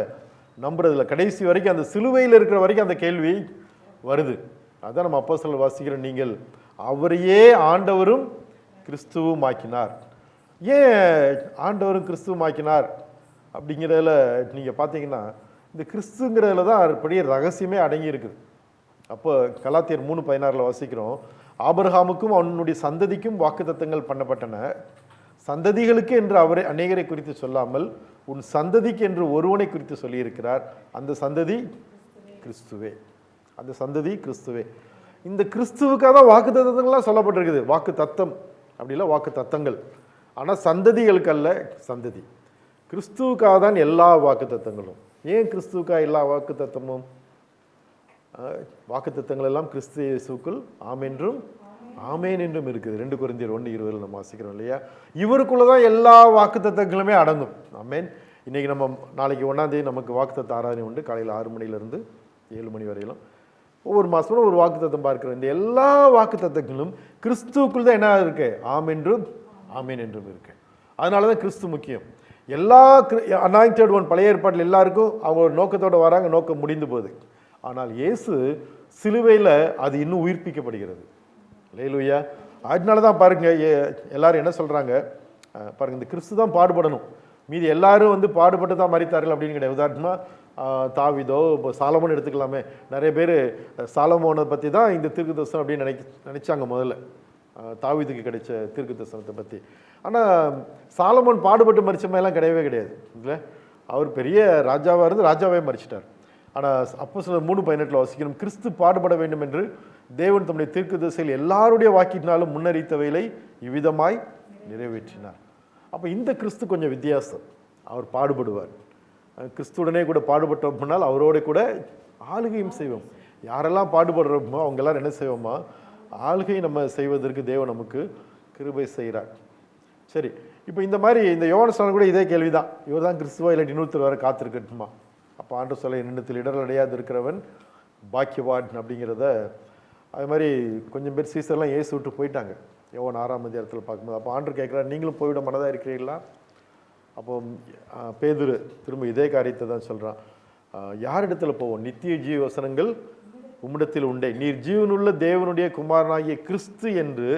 நம்புறதில்ல. கடைசி வரைக்கும் அந்த சிலுவையில் இருக்கிற வரைக்கும் அந்த கேள்வி வருது. அதான் நம்ம அப்போஸ்தலர் வாசிக்கிறோம், நீங்கள் அவரையே ஆண்டவரும் கிறிஸ்துவும் ஆக்கினார். ஏன் ஆண்டவரும் கிறிஸ்துவும் ஆக்கினார் அப்படிங்கிறதுல நீங்கள் பார்த்தீங்கன்னா, இந்த கிறிஸ்துங்கிறதுல தான் பெரிய ரகசியமே அடங்கி இருக்குது. அப்போ கலாத்தியர் 3:16 வாசிக்கிறோம், ஆபிரகாமுக்கும் அவனுடைய சந்ததிக்கும் வாக்குத்தத்தங்கள் பண்ணப்பட்டன, சந்ததிகளுக்கு என்று அவரை அநேகரை குறித்து சொல்லாமல் உன் சந்ததிக்கு என்று ஒருவனை குறித்து சொல்லியிருக்கிறார். அந்த சந்ததி கிறிஸ்துவே. அந்த சந்ததி கிறிஸ்துவே. இந்த கிறிஸ்துவுக்காக தான் வாக்கு தத்தங்கள்லாம் சொல்லப்பட்டிருக்குது. வாக்கு தத்தம் அப்படில வாக்கு தத்தங்கள், ஆனால் சந்ததிகளுக்கு அல்ல. சந்ததி கிறிஸ்துவுக்காக தான் எல்லா வாக்கு தத்தங்களும். ஏன் கிறிஸ்துவுக்காக எல்லா வாக்கு தத்தமும்? வாக்கு தத்தங்கள் எல்லாம் கிறிஸ்து இயேசுக்குள் ஆம் என்றும் ஆமேன் என்றும் இருக்குது. 2 கொரிந்தியர் 1:20 நம்ம வாசிக்கிறோம் இல்லையா? இவருக்குள்ளதான் எல்லா வாக்கு தத்தங்களுமே அடங்கும். ஆமேன். இன்னைக்கு நம்ம நாளைக்கு 1ஆம் தேதி நமக்கு வாக்குத்தத்த ஆராதனை உண்டு. காலையில் 6 மணிலேருந்து 7 மணி வரையிலும் ஒவ்வொரு மாதமும் ஒரு வாக்கு தத்தம் பார்க்கிறோம். இந்த எல்லா வாக்கு தத்தங்களும் கிறிஸ்துவுக்குள் தான் என்ன இருக்கு? ஆம் என்றும் ஆமேன் என்றும் இருக்கு. அதனால தான் கிறிஸ்து முக்கியம். எல்லா அனாயிண்டட் ஒன் பழைய ஏற்பாட்டில் எல்லாருக்கும் அவங்க ஒரு நோக்கத்தோடு வராங்க, நோக்கம் முடிந்து போகுது. ஆனால் இயேசு சிலுவையில் அது இன்னும் உயிர்ப்பிக்கப்படுகிறது. அல்லேலூயா. அதனால தான் பாருங்க, எல்லாரும் என்ன சொல்றாங்க பாருங்க, இந்த கிறிஸ்து தான் பாடுபடணும், மீதி எல்லாரும் பாடுபட்டு தான் மரித்தார்கள் அப்படின்னு கிடையாது. உதாரணமாக தாவீதோ சாலமோன் எடுத்துக்கலாமே. நிறைய பேர் சாலமோனை பற்றி தான் இந்த தீர்க்கதரிசனம் அப்படின்னு நினைச்சாங்க முதல்ல. தாவீதுக்கு கிடைச்ச தீர்க்க தரிசனத்தை பற்றி. ஆனால் சாலமோன் பாடுபட்டு மறிச்ச மாதிரிலாம் கிடையவே கிடையாது இல்லை. அவர் பெரிய ராஜாவாக இருந்து ராஜாவே மறிச்சிட்டார். ஆனால் அப்போஸ்தலர் 3:18 வாசிக்கிறோம், கிறிஸ்து பாடுபட வேண்டும் என்று தேவன் தம்முடைய தீர்க்கதரிசிகள் எல்லாருடைய வாக்கினாலும் முன்னறித்தவைகளை இவ்விதமாய் நிறைவேற்றினார். அப்போ இந்த கிறிஸ்து கொஞ்சம் வித்தியாசம். அவர் பாடுபடுவார். கிறிஸ்துடனே கூட பாடுபட்டோம் பண்ணால் அவரோட கூட ஆளுகையும் செய்வோம். யாரெல்லாம் பாடுபடுறோமோ அவங்க எல்லாரும் என்ன செய்வோமா, ஆளுகை நம்ம செய்வதற்கு தேவன் நமக்கு கிருபை செய்கிறார். சரி, இப்போ இந்த மாதிரி இந்த யோவான் கூட இதே கேள்வி தான், இவர் தான் கிறிஸ்துவா இல்லாட்டி இன்னொருத்தர் வர காத்திருக்கட்டுமா? அப்போ ஆண்டவர் சொல்ல, என்னிடத்தில் இடர் அடையாது இருக்கிறவன் பாக்கியவான் அப்படிங்கிறத. அது மாதிரி கொஞ்சம் பேர் சீசர்லாம் இயேசு விட்டு போயிட்டாங்க யோவான் 6ஆம் அதிகாரத்தில் பார்க்கும்போது. அப்போ ஆண்டவர் கேட்குறாரு, நீங்களும் போய்விட மனதாக இருக்கிறீங்களா? அப்போ பேதுரு திரும்ப இதே காரியத்தை தான் சொல்கிறான், யாரிடத்துல போவோம்? நித்திய ஜீவ வசனங்கள் உம்மிடத்தில் உண்டே, நீர் ஜீவனுள்ள தேவனுடைய குமாரனாகிய கிறிஸ்து என்று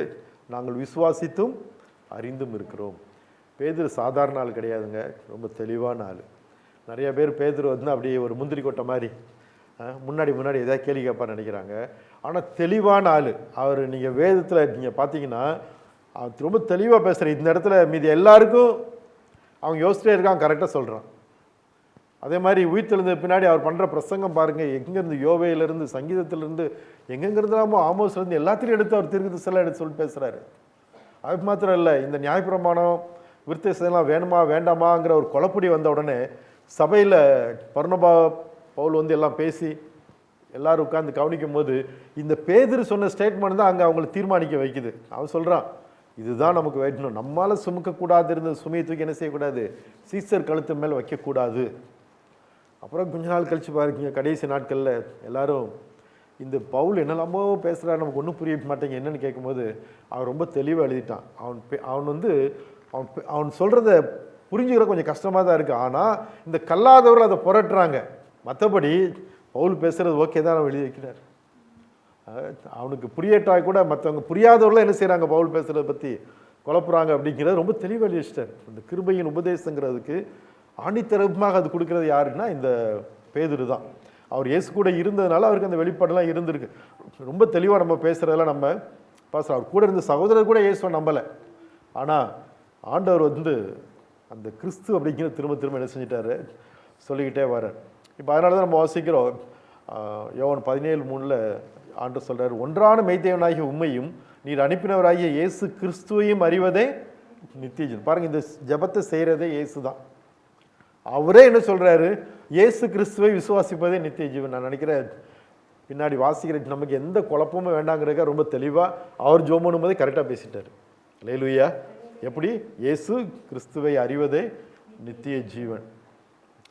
நாங்கள் விசுவாசித்தும் அறிந்தும் இருக்கிறோம். பேதுரு சாதாரண ஆள் கிடையாதுங்க, ரொம்ப தெளிவான ஆள். நிறைய பேர் பேதுரு வந்து அப்படியே ஒரு முந்திரி கொட்டை மாதிரி முன்னாடி எதாவது கேள்வி கேட்பான்னு நினைக்கிறாங்க. ஆனால் தெளிவான ஆள் அவர். நீங்கள் வேதத்தில் நீங்கள் பார்த்தீங்கன்னா அவர் ரொம்ப தெளிவாக பேசுகிற. இந்த இடத்துல மீதி எல்லாருக்கும் அவங்க யோசிச்சிட்டே இருக்காங்க, கரெக்டாக சொல்கிறான். அதே மாதிரி உயிர்த்தெழுந்த பின்னாடி அவர் பண்ணுற பிரசங்கம் பாருங்கள், எங்கேருந்து யோவேயிலேருந்து சங்கீதத்திலேருந்து எங்கெங்கிருந்தாமோ ஆமோஸ்லேருந்து எல்லாத்திலையும் எடுத்து அவர் தீர்க்கதரிசனம் எடுத்து சொல்லிட்டு பேசுகிறாரு. அது மாத்திரம் இல்லை, இந்த நியாயப்பிரமாணம் விருத்தசேதனம் வேணுமா வேண்டாமாங்கிற ஒரு குழப்படி வந்த உடனே சபையில் பர்னபா பவுல் வந்து எல்லாம் பேசி எல்லாரும் உட்காந்து கவனிக்கும் போது இந்த பேதுரு சொன்ன ஸ்டேட்மெண்ட் தான் அங்கே அவங்களை தீர்மானிக்க வைக்குது. அவன் சொல்கிறான், இதுதான் நமக்கு வேணும், நம்மளால் சுமக்கக்கூடாது இருந்த சுமையை தூக்கி என்ன செய்யக்கூடாது, சீசர் கழுத்து மேல் வைக்கக்கூடாது. அப்புறம் கொஞ்ச நாள் கழித்து பாருங்க, கடைசி நாட்களில் எல்லாரும் இந்த பவுல் என்னெல்லாமோ பேசுகிறாரு, நமக்கு ஒன்றும் புரிய மாட்டேங்க என்னென்னு கேட்கும்போது அவன் ரொம்ப தெளிவாக எழுதிட்டான். அவன் சொல்கிறத புரிஞ்சுக்கிற கொஞ்சம் கஷ்டமாக தான் இருக்குது. ஆனால் இந்த கல்லாதவர்கள் அதை புரட்டுறாங்க. மற்றபடி பவுல் பேசுகிறது ஓகே தான் அவன் எழுதி வைக்கிறார். அவனுக்கு புரியட்டாய் கூட மற்றவங்க புரியாதவர்களும் என்ன செய்கிறாங்க, பவுல் பேசுகிறத பற்றி குழப்புறாங்க அப்படிங்கிறது ரொம்ப தெளிவாக எழுதி வச்சிட்டார். இந்த கிருபையின் உபதேசங்கிறதுக்கு ஆணித்தரமாக அது கொடுக்கறது யாருன்னா இந்த பேதுரு தான். அவர் இயேசு கூட இருந்ததுனால அவருக்கு அந்த வெளிப்பாடெல்லாம் இருந்திருக்கு. ரொம்ப தெளிவாக நம்ம பேசுகிறதெல்லாம் நம்ம பாஸ். அவர் கூட இருந்த சகோதரர் கூட இயேசுவை நம்பலை. ஆனால் ஆண்டவர் வந்து அந்த கிறிஸ்து அப்படிங்கிற திரும்ப என்ன செஞ்சிட்டாரு, சொல்லிக்கிட்டே வர. இப்போ அதனால தான் நம்ம வாசிக்கிறோம், யோவான் 17:3 ஆண்டவர் சொல்கிறார், ஒன்றான மெய்தேவனாகிய உம்மையும் நீர் அனுப்பினவராகிய இயேசு கிறிஸ்துவையும் அறிவதே நித்திய ஜீவன். பாருங்கள், இந்த ஜெபத்தை செய்கிறதே இயேசு தான். அவரே என்ன சொல்கிறாரு, இயேசு கிறிஸ்துவை விசுவாசிப்பதே நித்திய ஜீவன். நான் நினைக்கிறேன் பின்னாடி வாசிக்கிற நமக்கு எந்த குழப்பமும் வேண்டாங்கிறக்க ரொம்ப தெளிவாக அவர் ஜெபம் பண்ணும்போதே கரெக்டாக பேசிட்டார். அல்லேலூயா. எப்படி? இயேசு கிறிஸ்துவை அறிவதே நித்திய ஜீவன்.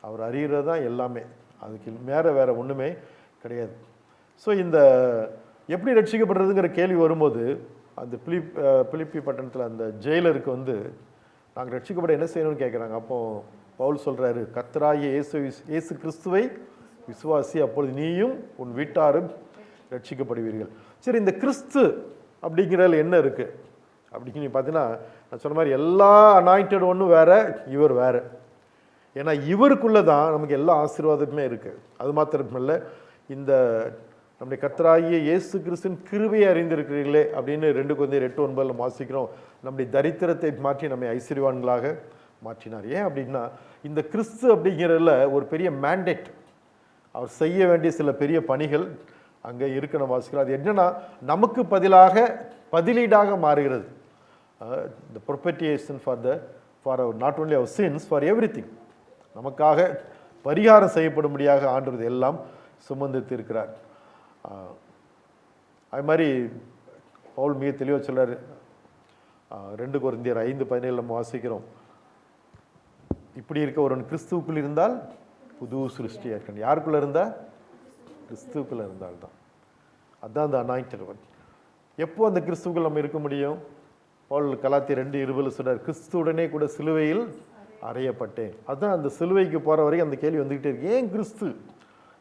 அவர் அறிகிறது தான் எல்லாமே, அதுக்கு வேற ஒன்றுமே கிடையாது. ஸோ இந்த எப்படி ரட்சிக்கப்படுறதுங்கிற கேள்வி வரும்போது அந்த பிலிப்பி பட்டணத்தில் அந்த ஜெயிலருக்கு வந்து நாங்கள் ரட்சிக்கப்பட என்ன செய்யணும்னு கேட்குறாங்க. அப்போது பவுல் சொல்கிறாரு, கர்த்தராகிய இயேசு கிறிஸ்துவை விசுவாசி, அப்பொழுது நீயும் உன் வீட்டாரும் ரட்சிக்கப்படுவீர்கள். சரி, இந்த கிறிஸ்து அப்படிங்கிறதுல என்ன இருக்குது அப்படின்னு நீ பார்த்தீங்கன்னா, நான் சொன்ன மாதிரி எல்லா அனாயிண்டட் ஒன்றும் வேற, இவர் வேற. ஏன்னா இவருக்குள்ளே தான் நமக்கு எல்லா ஆசீர்வாதமுமே இருக்குது. அது மாத்திரமில்லை, இந்த நம்முடைய கர்த்தராகிய இயேசு கிறிஸ்துவின் கிருபையை அறிந்திருக்கிறீர்களே அப்படின்னு 2 கொரிந்தியர் 8:9 வாசிக்கிறோம். நம்முடைய தரித்திரத்தை மாற்றி நம்மை ஐஸ்வர்யவான்களாக மாற்றினார். ஏன் அப்படின்னா, இந்த கிறிஸ்து அப்படிங்கிறதுல ஒரு பெரிய மேண்டேட், அவர் செய்ய வேண்டிய சில பெரிய பணிகள் அங்கே இருக்க நம்ம வாசிக்கிறோம். அது என்னன்னா, நமக்கு பதிலீடாக மாறுகிறது. the propitiation for our not only our sins, for everything. நமக்காக பரிகாரம் செய்யப்படும்படியாக ஆண்டவர் எல்லாம் சுமந்து இருக்கிறார். அது மாதிரி பவுல் மிக தெளிவாக சொல்றாரு. 2 கொரிந்தியர் 5:17 நம்ம வாசிக்கிறோம், இப்படி இருக்க ஒருவன் கிறிஸ்துவுக்குள் இருந்தால் புது சிருஷ்டியாக இருக்கணும். யாருக்குள்ள இருந்தால்? கிறிஸ்துவுக்குள்ள இருந்தால்தான். அதுதான் அந்த அனாயிண்டட் ஒன். எப்போ அந்த கிறிஸ்துவுக்குள் நம்ம இருக்க முடியும்? பவுல் கலாத்தியர் 2:20 சொல்றார், கிறிஸ்துவுடனே கூட சிலுவையில் அறையப்பட்டேன். அதுதான் அந்த சிலுவைக்கு போகிற வரைக்கும் அந்த கேள்வி வந்துக்கிட்டே இருக்கு, ஏன் கிறிஸ்து?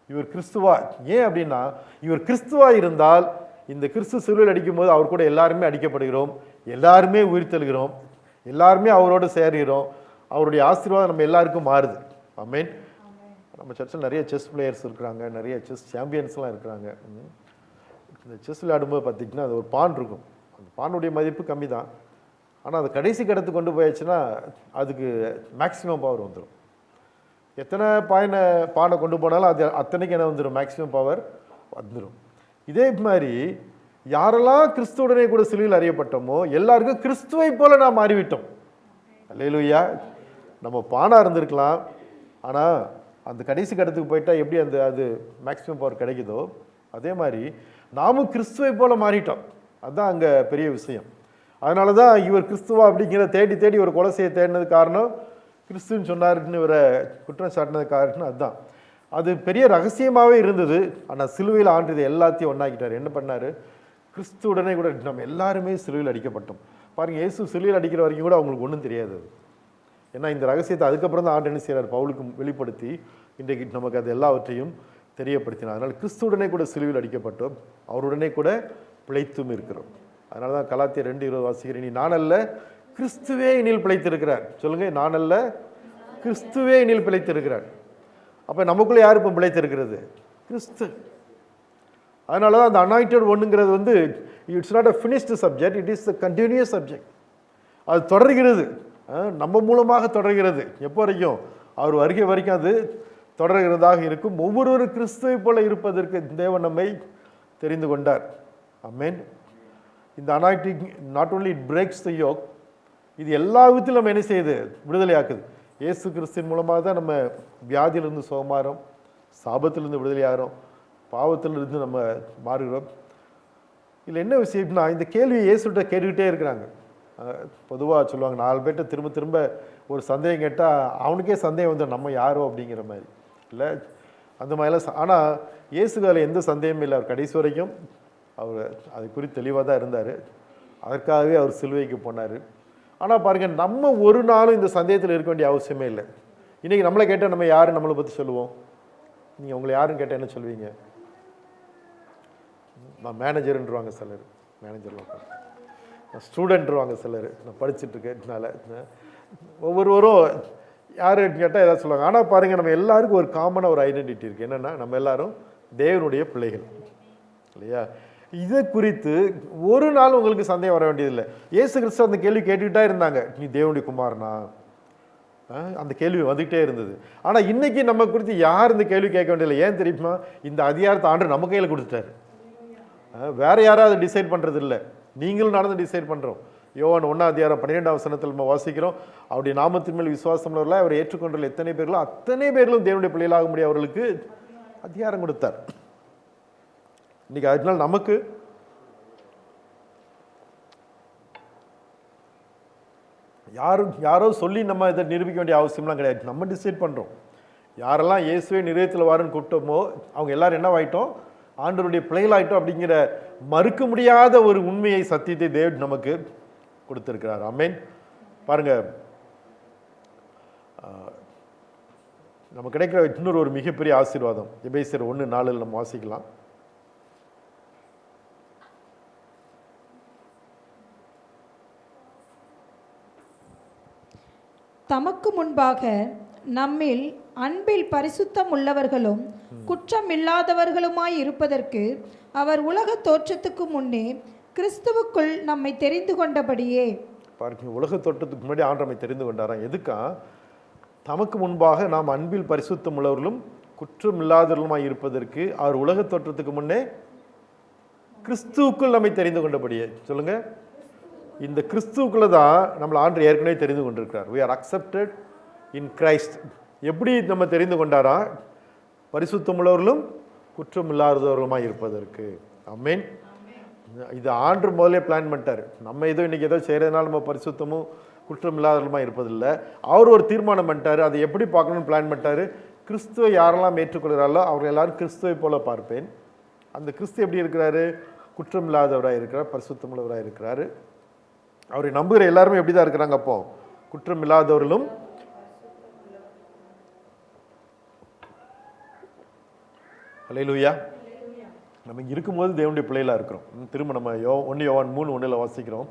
இவர் கிறிஸ்துவா? ஏன் அப்படின்னா, இவர் கிறிஸ்துவா இருந்தால் இந்த கிறிஸ்து சிலுவையில் அடிக்கும்போது அவர் கூட எல்லாருமே அடிக்கப்படுகிறோம், எல்லாருமே உயிர்த்தெழுகிறோம், எல்லாருமே அவரோடு சேர்கிறோம், அவருடைய ஆசீர்வாதம் நம்ம எல்லாருக்கும் மாறுது. ஆமென். நம்ம சர்ச்சில் நிறைய செஸ் பிளேயர்ஸ் இருக்கிறாங்க, நிறைய செஸ் சாம்பியன்ஸ்லாம் இருக்கிறாங்க. இந்த செஸ் விளையாடும்போது பார்த்திங்கன்னா அது ஒரு பான் இருக்கும், அந்த பானுடைய மதிப்பு கம்மி தான், ஆனால் அது கடைசி கடத்துக்கு கொண்டு போயாச்சுன்னா அதுக்கு மேக்ஸிமம் பவர் வந்துடும். எத்தனை பானை கொண்டு போனாலும் அது அத்தனைக்கு என்ன வந்துடும், மேக்ஸிமம் பவர் வந்துடும். இதே மாதிரி யாரெல்லாம் கிறிஸ்துவுடனே கூட சிலுவையில் அறியப்பட்டோமோ எல்லாருக்கும் கிறிஸ்துவை போல நாம் மாறிவிட்டோம். அல்லேலூயா. நம்ம பானாக இருந்திருக்கலாம், ஆனால் அந்த கடைசி கடத்துக்கு போயிட்டா எப்படி அது மேக்ஸிமம் பவர் கிடைக்குதோ அதே மாதிரி நாமும் கிறிஸ்துவை போல மாறிட்டோம். அதுதான் அங்கே பெரிய விஷயம். அதனால தான் இவர் கிறிஸ்துவா அப்படிங்கிற தேடி ஒரு கொலசையை தேடினது காரணம், கிறிஸ்துன்னு சொன்னாருன்னு இவரை குற்றம் சாட்டினது காரணம் அதுதான். அது பெரிய ரகசியமாகவே இருந்தது. ஆனால் சிலுவையில் ஆண்டது எல்லாத்தையும் ஒன்றாக்கிட்டார். என்ன பண்ணார், கிறிஸ்துவுடனே கூட நம்ம எல்லாருமே சிலுவையில் அடிக்கப்பட்டோம். பாருங்கள், இயேசு சிலுவையில் அடிக்கிற வரைக்கும் கூட அவங்களுக்கு ஒன்றும் தெரியாது. அது ஏன்னா இந்த ரகசியத்தை அதுக்கப்புறம் தான் ஆண்டு என்ன செய்கிறார், பவுலுக்கு வெளிப்படுத்தி இன்றைக்கு நமக்கு அது எல்லாவற்றையும் தெரியப்படுத்தினார். அதனால் கிறிஸ்துவுடனே கூட சிலுவையில் அடிக்கப்பட்டோம், அவருடனே கூட பிழைத்தும் இருக்கிறோம். அதனால தான் கலாத்தியர் 2:20 வாசிக்கிறேன், நீ நான் அல்ல கிறிஸ்துவே என்னில் பிழைத்திருக்கிறார். சொல்லுங்க, நான் அல்ல கிறிஸ்துவே என்னில் பிழைத்திருக்கிறார். அப்போ நமக்குள்ளே யார் இப்போ பிழைத்திருக்கிறது, கிறிஸ்து. அதனால தான் அந்த அனாயிண்டட் ஒன்றுங்கிறது வந்து it's not a finished subject, it is a continuous subject. அது தொடர்கிறது, நம்ம மூலமாக தொடர்கிறது. எப்போ வரைக்கும், அவர் வருகை வரைக்கும் அது தொடர்கிறதாக இருக்கும். ஒவ்வொருவரும் கிறிஸ்துவை போல இருப்பதற்கு தேவன் நம்மை தெரிந்து கொண்டார். ஆமென். இந்த anointing not only it breaks the yoke, இது எல்லா விதத்திலும் நம்ம என்ன செய்யுது, விடுதலையாக்குது. இயேசு கிறிஸ்துவின் மூலமாக தான் நம்ம வியாதியிலிருந்து சுகமாகிறோம், சாபத்திலிருந்து விடுதலையாகிறோம், பாவத்திலிருந்து நம்ம மாறுகிறோம். இதில் என்ன விஷயம்னா, இந்த கேள்வியை இயேசுகிட்ட கேட்டுக்கிட்டே இருக்கிறாங்க. பொதுவாக சொல்லுவாங்க, 4 பேர்கிட்ட திரும்ப திரும்ப ஒரு சந்தேகம் கேட்டால் அவனுக்கே சந்தேகம் வந்து நம்ம யாரோ அப்படிங்கிற மாதிரி இல்லை, அந்த மாதிரிலாம். ஆனால் இயேசுக்கால எந்த சந்தேகமும் இல்லை. அவர் கடைசி வரைக்கும் அவர் அது குறித்து தெளிவாக தான் இருந்தார். அதற்காகவே அவர் சிலுவைக்கு போனார். ஆனால் பாருங்கள், நம்ம ஒரு நாளும் இந்த சந்தேகத்தில் இருக்க வேண்டிய அவசியமே இல்லை. இன்றைக்கி நம்மளை கேட்டால் நம்ம யார் நம்மளை பற்றி சொல்லுவோம்? நீங்கள் உங்களை யாருன்னு கேட்டால் என்ன சொல்வீங்க? நான் மேனேஜருன்றவாங்க சிலர், மேனேஜர்லாம் நான் ஸ்டூடெண்ட்ருவாங்க சிலர், நான் படிச்சுட்ருக்கேன்னால. ஒவ்வொருவரும் யாருன்னு கேட்டால் ஏதாவது சொல்லுவாங்க. ஆனால் பாருங்கள், நம்ம எல்லாருக்கும் ஒரு காமனாக ஒரு ஐடென்டிட்டி இருக்குது. என்னென்னா, நம்ம எல்லாரும் தேவனுடைய பிள்ளைகள் இல்லையா? இதை குறித்து ஒரு நாள் உங்களுக்கு சந்தேகம் வர வேண்டியதில்லை. இயேசு கிறிஸ்து அந்த கேள்வி கேட்டுக்கிட்டே இருந்தாங்க, நீ தேவனுடைய குமாரனா, அந்த கேள்வி வந்துகிட்டே இருந்தது. ஆனால் இன்னைக்கு நம்ம குறித்து யார் இந்த கேள்வி கேட்க வேண்டியதில்லை. ஏன் தெரியுமா? இந்த அதிகாரத்தை ஆண்டு நம்ம கையில் கொடுத்துட்டாரு. வேற யாராவது டிசைட் பண்ணுறது இல்லை, நீங்களும் நடந்து டிசைட் பண்ணுறோம். யோவான் 1:12 நம்ம வாசிக்கிறோம், அவருடைய நாமத்தின் மேல் விசுவாசம் உள்ளவர்களாக அவர் ஏற்றுக்கொண்டுள்ள எத்தனை பேர்களும் அத்தனை பேர்களும் தேவனுடைய பிள்ளைகளாக முடிய அவர்களுக்கு அதிகாரம் கொடுத்தார். இன்னைக்கு அதனால நமக்கு யாரோ சொல்லி நம்ம இதை நிரூபிக்க வேண்டிய அவசியம்லாம் கிடையாது. நம்ம டிசைட் பண்ணுறோம். யாரெல்லாம் இயேசுவை நிறைவேற்றல் வாருன்னு கூப்பிட்டோமோ அவங்க எல்லாரும் என்னவாயிட்டோம், ஆண்டவருடைய பிள்ளைகளாயிட்டோம் அப்படிங்கிற மறுக்க முடியாத ஒரு உண்மையை, சத்தியத்தை தேவன் நமக்கு கொடுத்திருக்கிறார். ஆமென். பாருங்க, நம்ம கிடைக்கிற இன்னொரு ஒரு மிகப்பெரிய ஆசீர்வாதம் எபேசியர் 1:4 நம்ம வாசிக்கலாம். தமக்கு முன்பாக நம்மில் அன்பில் பரிசுத்தம் உள்ளவர்களும் குற்றம் இல்லாதவர்களுமாய் இருப்பதற்கு அவர் உலக தோற்றத்துக்கு முன்னே கிறிஸ்துவுக்குள் நம்மை தெரிந்து கொண்டபடியே. பாருங்க, உலக தோற்றத்துக்கு முன்னாடி ஆண்டவரை தெரிந்து கொண்டாராம். எதுக்கா? தமக்கு முன்பாக நாம் அன்பில் பரிசுத்தம் உள்ளவர்களும் குற்றம் இல்லாதவர்களுமாய் இருப்பதற்கு அவர் உலக தோற்றத்துக்கு முன்னே கிறிஸ்துவுக்குள் நம்மை தெரிந்து கொண்டபடியே. சொல்லுங்க, இந்த கிறிஸ்துவுக்குள்ள தான் நம்மளை ஆண்டு ஏற்கனவே தெரிந்து கொண்டிருக்கிறார். we are accepted in Christ. எப்படி நம்ம தெரிந்து கொண்டாரா? பரிசுத்தம் உள்ளவர்களும் குற்றம் இல்லாதவர்களுமாய் இருப்பதற்கு. ஆமென். இது ஆண்டு முதலே பிளான் பண்ணிட்டார். நம்ம ஏதோ இன்னைக்கு ஏதோ செய்கிறதுனால நம்ம பரிசுத்தமும் குற்றம் இல்லாதவர்களுமாய் இருப்பதில்லை. அவர் ஒரு தீர்மானம் பண்ணிட்டார். அதை எப்படி பார்க்கணும்னு பிளான் பண்ணிட்டாரு. கிறிஸ்துவை யாரெல்லாம் ஏற்றுக்கொள்கிறாரோ அவர்கள் எல்லாரும் கிறிஸ்துவை போல பார்ப்பேன். அந்த கிறிஸ்து எப்படி இருக்கிறாரு? குற்றம் இல்லாதவராக இருக்கிறார், பரிசுத்தம் உள்ளவராக இருக்கிறாரு. அவரை நம்புகிற எல்லாருமே எப்படி தான் இருக்கிறாங்க? அப்போ குற்றம் இல்லாதவர்களும் அல்லேலூயா. நம்ம இங்கே இருக்கும்போது தேவனுடைய பிள்ளைகளாக இருக்கிறோம். திரும்ப நம்ம 1 யோவான் 3:1 வாசிக்கிறோம்,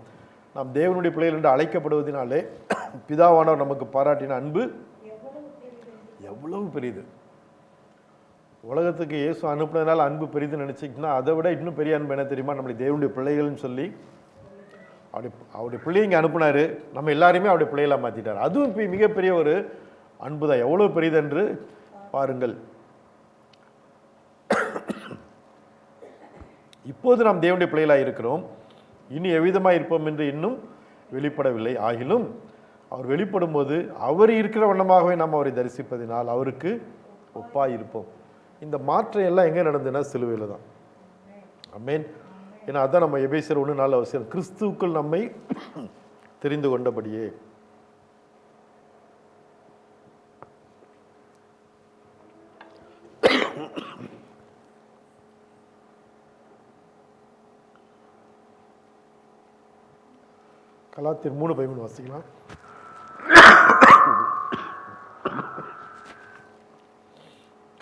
நாம் தேவனுடைய பிள்ளைகள் என்று அழைக்கப்படுவதனாலே பிதாவானவர் நமக்கு பாராட்டின அன்பு எவ்வளவு பெரியது. உலகத்துக்கு இயேசு அனுப்புனதுனால அன்பு பெரிதுன்னு நினச்சிக்கிட்டா அதை விட இன்னும் பெரிய அன்பு என்ன தெரியுமா? நம்மளை தேவனுடைய பிள்ளைகள்னு சொல்லி அவருடைய பிள்ளைங்க அனுப்புனாரு, நம்ம எல்லாரையுமே அவருடைய பிள்ளைகளாக மாற்றிட்டார். அதுவும் இப்போ மிகப்பெரிய ஒரு அன்பு தான். எவ்வளோ பெரியதென்று பாருங்கள். இப்போது நாம் தேவனுடைய பிள்ளைகளாக இருக்கிறோம், இனி எவ்விதமாக இருப்போம் என்று இன்னும் வெளிப்படவில்லை. ஆகிலும் அவர் வெளிப்படும் போது அவர் இருக்கிற வண்ணமாகவே நாம் அவரை தரிசிப்பதினால் அவருக்கு ஒப்பாக இருப்போம். இந்த மாற்றம் எல்லாம் எங்கே நடந்ததுன்னா சிலுவையில் தான். ஆமென். ஏன்னா அதான் நம்ம எபேசியர் 1:4 அவசியம், கிறிஸ்துவுக்குள் நம்மை தெரிந்து கொண்டபடியே. கலாத்தியர் 3:13 வாசிக்கலாம்.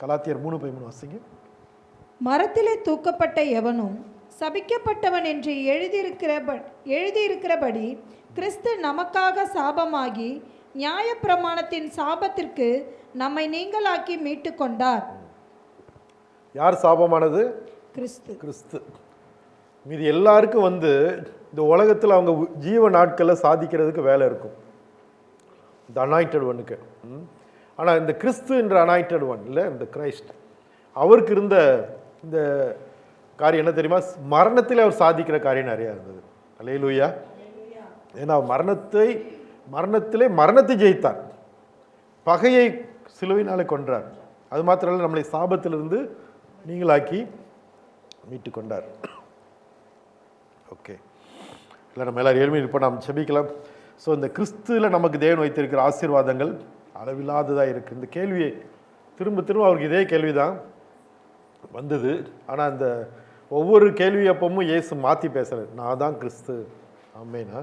கலாத்தியர் 3:13 வாசிங்க. மரத்திலே தூக்கப்பட்ட எவனும் சபிக்கப்பட்டவன் என்று எழுதியிருக்கிறபடி கிறிஸ்து நமக்காக சாபமாகி நியாயப்பிரமாணத்தின் சாபத்திற்கு நம்மை நீங்களாக்கி மீட்டு கொண்டார். யார் சாபமானது? கிறிஸ்து. மீது எல்லாருக்கும் இந்த உலகத்தில் அவங்க ஜீவ நாட்களில் சாதிக்கிறதுக்கு வேலை இருக்கும், இந்த அனாயிண்டட் ஒன்னுக்கு. ஆனால் இந்த கிறிஸ்து என்ற அனாயிண்டட் ஒன் இல்லை, இந்த கிரைஸ்ட், அவருக்கு இருந்த இந்த காரியம் என்ன தெரியுமா? மரணத்தில் அவர் சாதிக்கிற காரியம் நிறையா இருந்தது. அல்லேலூயா. ஏன்னா மரணத்திலே மரணத்தை ஜெயித்தார், பகையை சிலுவையினாலே கொன்றார். அது மாத்திரமல்ல, நம்மளை சாபத்திலிருந்து நீங்களாக்கி மீட்டு கொண்டார். ஓகே, இல்லை நம்ம எல்லாரும் ஏழ்மையில் இப்போ நாம் செபிக்கலாம். ஸோ இந்த கிறிஸ்துவில் நமக்கு தேவன் வைத்திருக்கிற ஆசீர்வாதங்கள் அளவில்லாததாக இருக்குது. இந்த கேள்வியை திரும்ப திரும்ப அவருக்கு இதே கேள்வி தான் வந்தது. ஆனால் இந்த ஒவ்வொரு கேள்வி அப்பவும் இயேசு மாற்றி பேசுகிறார். நான் தான் கிறிஸ்து. ஆமேனா,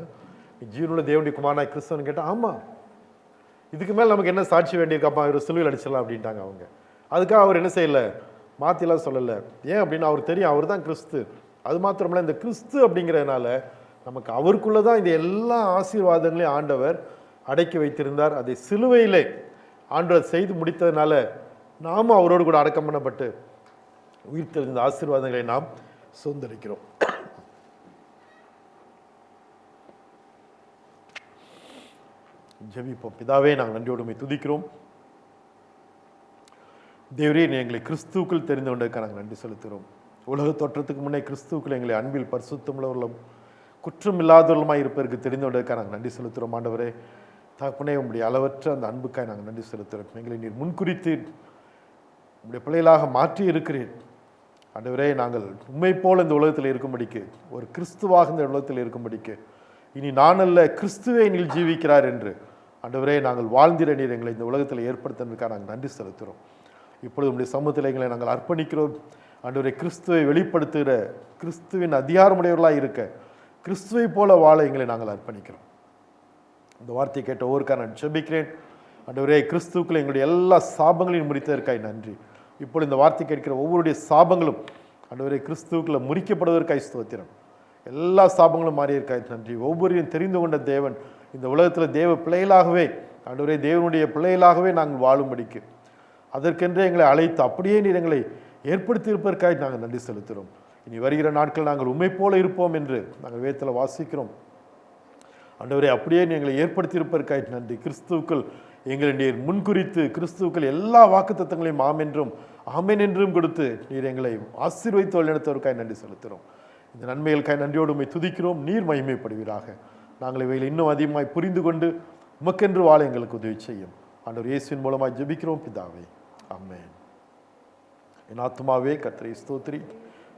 ஜீவனுள்ள தேவனுடைய குமாரனாய் கிறிஸ்துன்னு கேட்டால் ஆமாம், இதுக்கு மேலே நமக்கு என்ன சாட்சி வேண்டியிருக்காப்பா, இவர் சிலுவையில் அடிச்சிடலாம் அப்படின்ட்டாங்க அவங்க. அதுக்காக அவர் என்ன செய்யலை, மாற்றிலாம் சொல்லலை. ஏன் அப்படின்னா அவருக்கு தெரியும் அவர் தான் கிறிஸ்து. அது மாத்திரமில்ல, இந்த கிறிஸ்து அப்படிங்கிறதுனால நமக்கு அவருக்குள்ளே தான் இந்த எல்லா ஆசீர்வாதங்களையும் ஆண்டவர் அடக்கி வைத்திருந்தார். அதை சிலுவையிலே ஆண்டவர் செய்து முடித்ததுனால நாமும் அவரோடு கூட அடக்கம் பண்ணப்பட்டு உயிர் தெரிந்த ஆசீர்வாதங்களை நாம் சுதந்திரிக்கிறோம். ஜெபிப்போம். பிதாவே, நாங்கள் நன்றியோடுமை துதிக்கிறோம். தேவரே, எங்களை கிறிஸ்துவுக்குள் தெரிந்து கொண்டதுக்காக நாங்கள் நன்றி செலுத்துகிறோம். உலக தோற்றத்துக்கு முன்னே கிறிஸ்துவுக்குள் எங்களை அன்பில் பரிசுத்தமுள்ளவர்களும் குற்றம் இல்லாதவர்களுமாய் இருப்பதற்கு தெரிந்து கொண்டதுக்காக நாங்கள் நன்றி செலுத்துகிறோம். ஆண்டவரே தகப்பனே, உங்களுடைய அளவற்ற அந்த அன்புக்காக நாங்கள் நன்றி செலுத்துகிறோம். எங்களை நீர் முன்குறித்து உங்களுடைய பிள்ளைகளாக மாற்றி இருக்கிறேன். ஆண்டவரே, நாங்கள் உண்மை போல் இந்த உலகத்தில் இருக்கும்படிக்கு, ஒரு கிறிஸ்துவாக இந்த உலகத்தில் இருக்கும்படிக்கு, இனி நான் அல்ல கிறிஸ்துவே நீர் ஜீவிக்கிறார் என்று ஆண்டவரே நாங்கள் வாழ்ந்திட நீர் எங்களை இந்த உலகத்தில் ஏற்படுத்தினதுக்காக நாங்கள் நன்றி செலுத்துகிறோம். இப்பொழுது உங்களுடைய சமூகத்தில் எங்களை நாங்கள் அர்ப்பணிக்கிறோம். ஆண்டவரே, கிறிஸ்துவை வெளிப்படுத்துகிற, கிறிஸ்துவின் அதிகாரமுடையவர்களாக இருக்க, கிறிஸ்துவை போல வாழ எங்களை நாங்கள் அர்ப்பணிக்கிறோம். இந்த வார்த்தையை கேட்ட ஒவ்வொருக்காக நான் ஜெபிக்கிறேன். ஆண்டவரே, கிறிஸ்துவுக்குள்ள எங்களுடைய எல்லா சாபங்களையும் முறித்ததற்காய் நன்றி. இப்பொழுது இந்த வார்த்தை கேட்கிற ஒவ்வொருடைய சாபங்களும் ஆண்டவரே கிறிஸ்துவுக்குள்ள முறிக்கப்படுவதற்காய் ஸ்தோத்திரம். எல்லா சாபங்களும் மாறியிருக்காய் நன்றி. ஒவ்வொருவரையும் தெரிந்து கொண்ட தேவன் இந்த உலகத்தில் தேவ பிள்ளைகளாகவே, ஆண்டவரே தேவனுடைய பிள்ளைகளாகவே நாங்கள் வாழும்படிக்கு, அதற்கென்றே எங்களை அழைத்து அப்படியே நீர் எங்களை ஏற்படுத்தி இருப்பதற்காக நாங்கள் நன்றி செலுத்துகிறோம். இனி வருகிற நாட்கள் நாங்கள் உண்மை போல இருப்போம் என்று நாங்கள் வேதத்தில் வாசிக்கிறோம். ஆண்டவரே, அப்படியே எங்களை ஏற்படுத்தி இருப்பதற்காக நன்றி. கிறிஸ்துவுக்குள் எங்களை நீர் முன்குறித்து, கிறிஸ்துவுக்குள் எல்லா வாக்குத்தத்தங்களையும் ஆம் என்றும் ஆமென் என்றும் கொடுத்து நீர் எங்களை ஆசீர்வதித்து வழிநடத்துவதற்காக நன்றி செலுத்துகிறோம். இந்த நன்மைகளுக்காக நன்றியோடு உம்மை துதிக்கிறோம். நீர் மகிமைப்படுவீராக. நாங்கள் இவைகளை இன்னும் அதிகமாய் புரிந்து கொண்டு உமக்கென்று வாழ எங்களுக்கு உதவி செய்யும். ஆண்டவர் இயேசுவின் மூலமாய் ஜெபிக்கிறோம் பிதாவே, ஆமென். என் ஆத்துமாவே கர்த்தரை ஸ்தோத்திரி,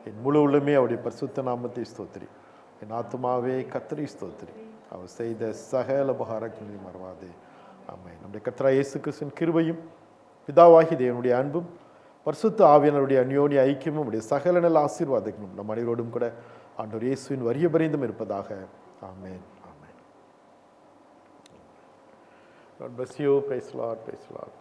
என் முழு உள்ளமே அவருடைய பரிசுத்த நாமத்தை ஸ்தோத்திரி. என் ஆத்துமாவே கர்த்தரை ஸ்தோத்திரி, அவர் செய்த சகல உபகாரங்களையும் மறவாதே. ஆமென். நம்முடைய கர்த்தராகிய இயேசு கிறிஸ்துவின் கிருபையும் பிதாவாகி தேவனுடைய அன்பும் பரிசுத்த ஆவியானவருடைய அந்யோன்ய ஐக்கியமும் உடைய சகல நல்ல ஆசீர்வாதங்களும் நம் அனைவரோடும் கூட ஆண்டவர் இயேசுவின் வரிய பரிந்தும் இருப்பதாக. ஆமென். ஆமென். God bless you. Praise the Lord. Praise the Lord.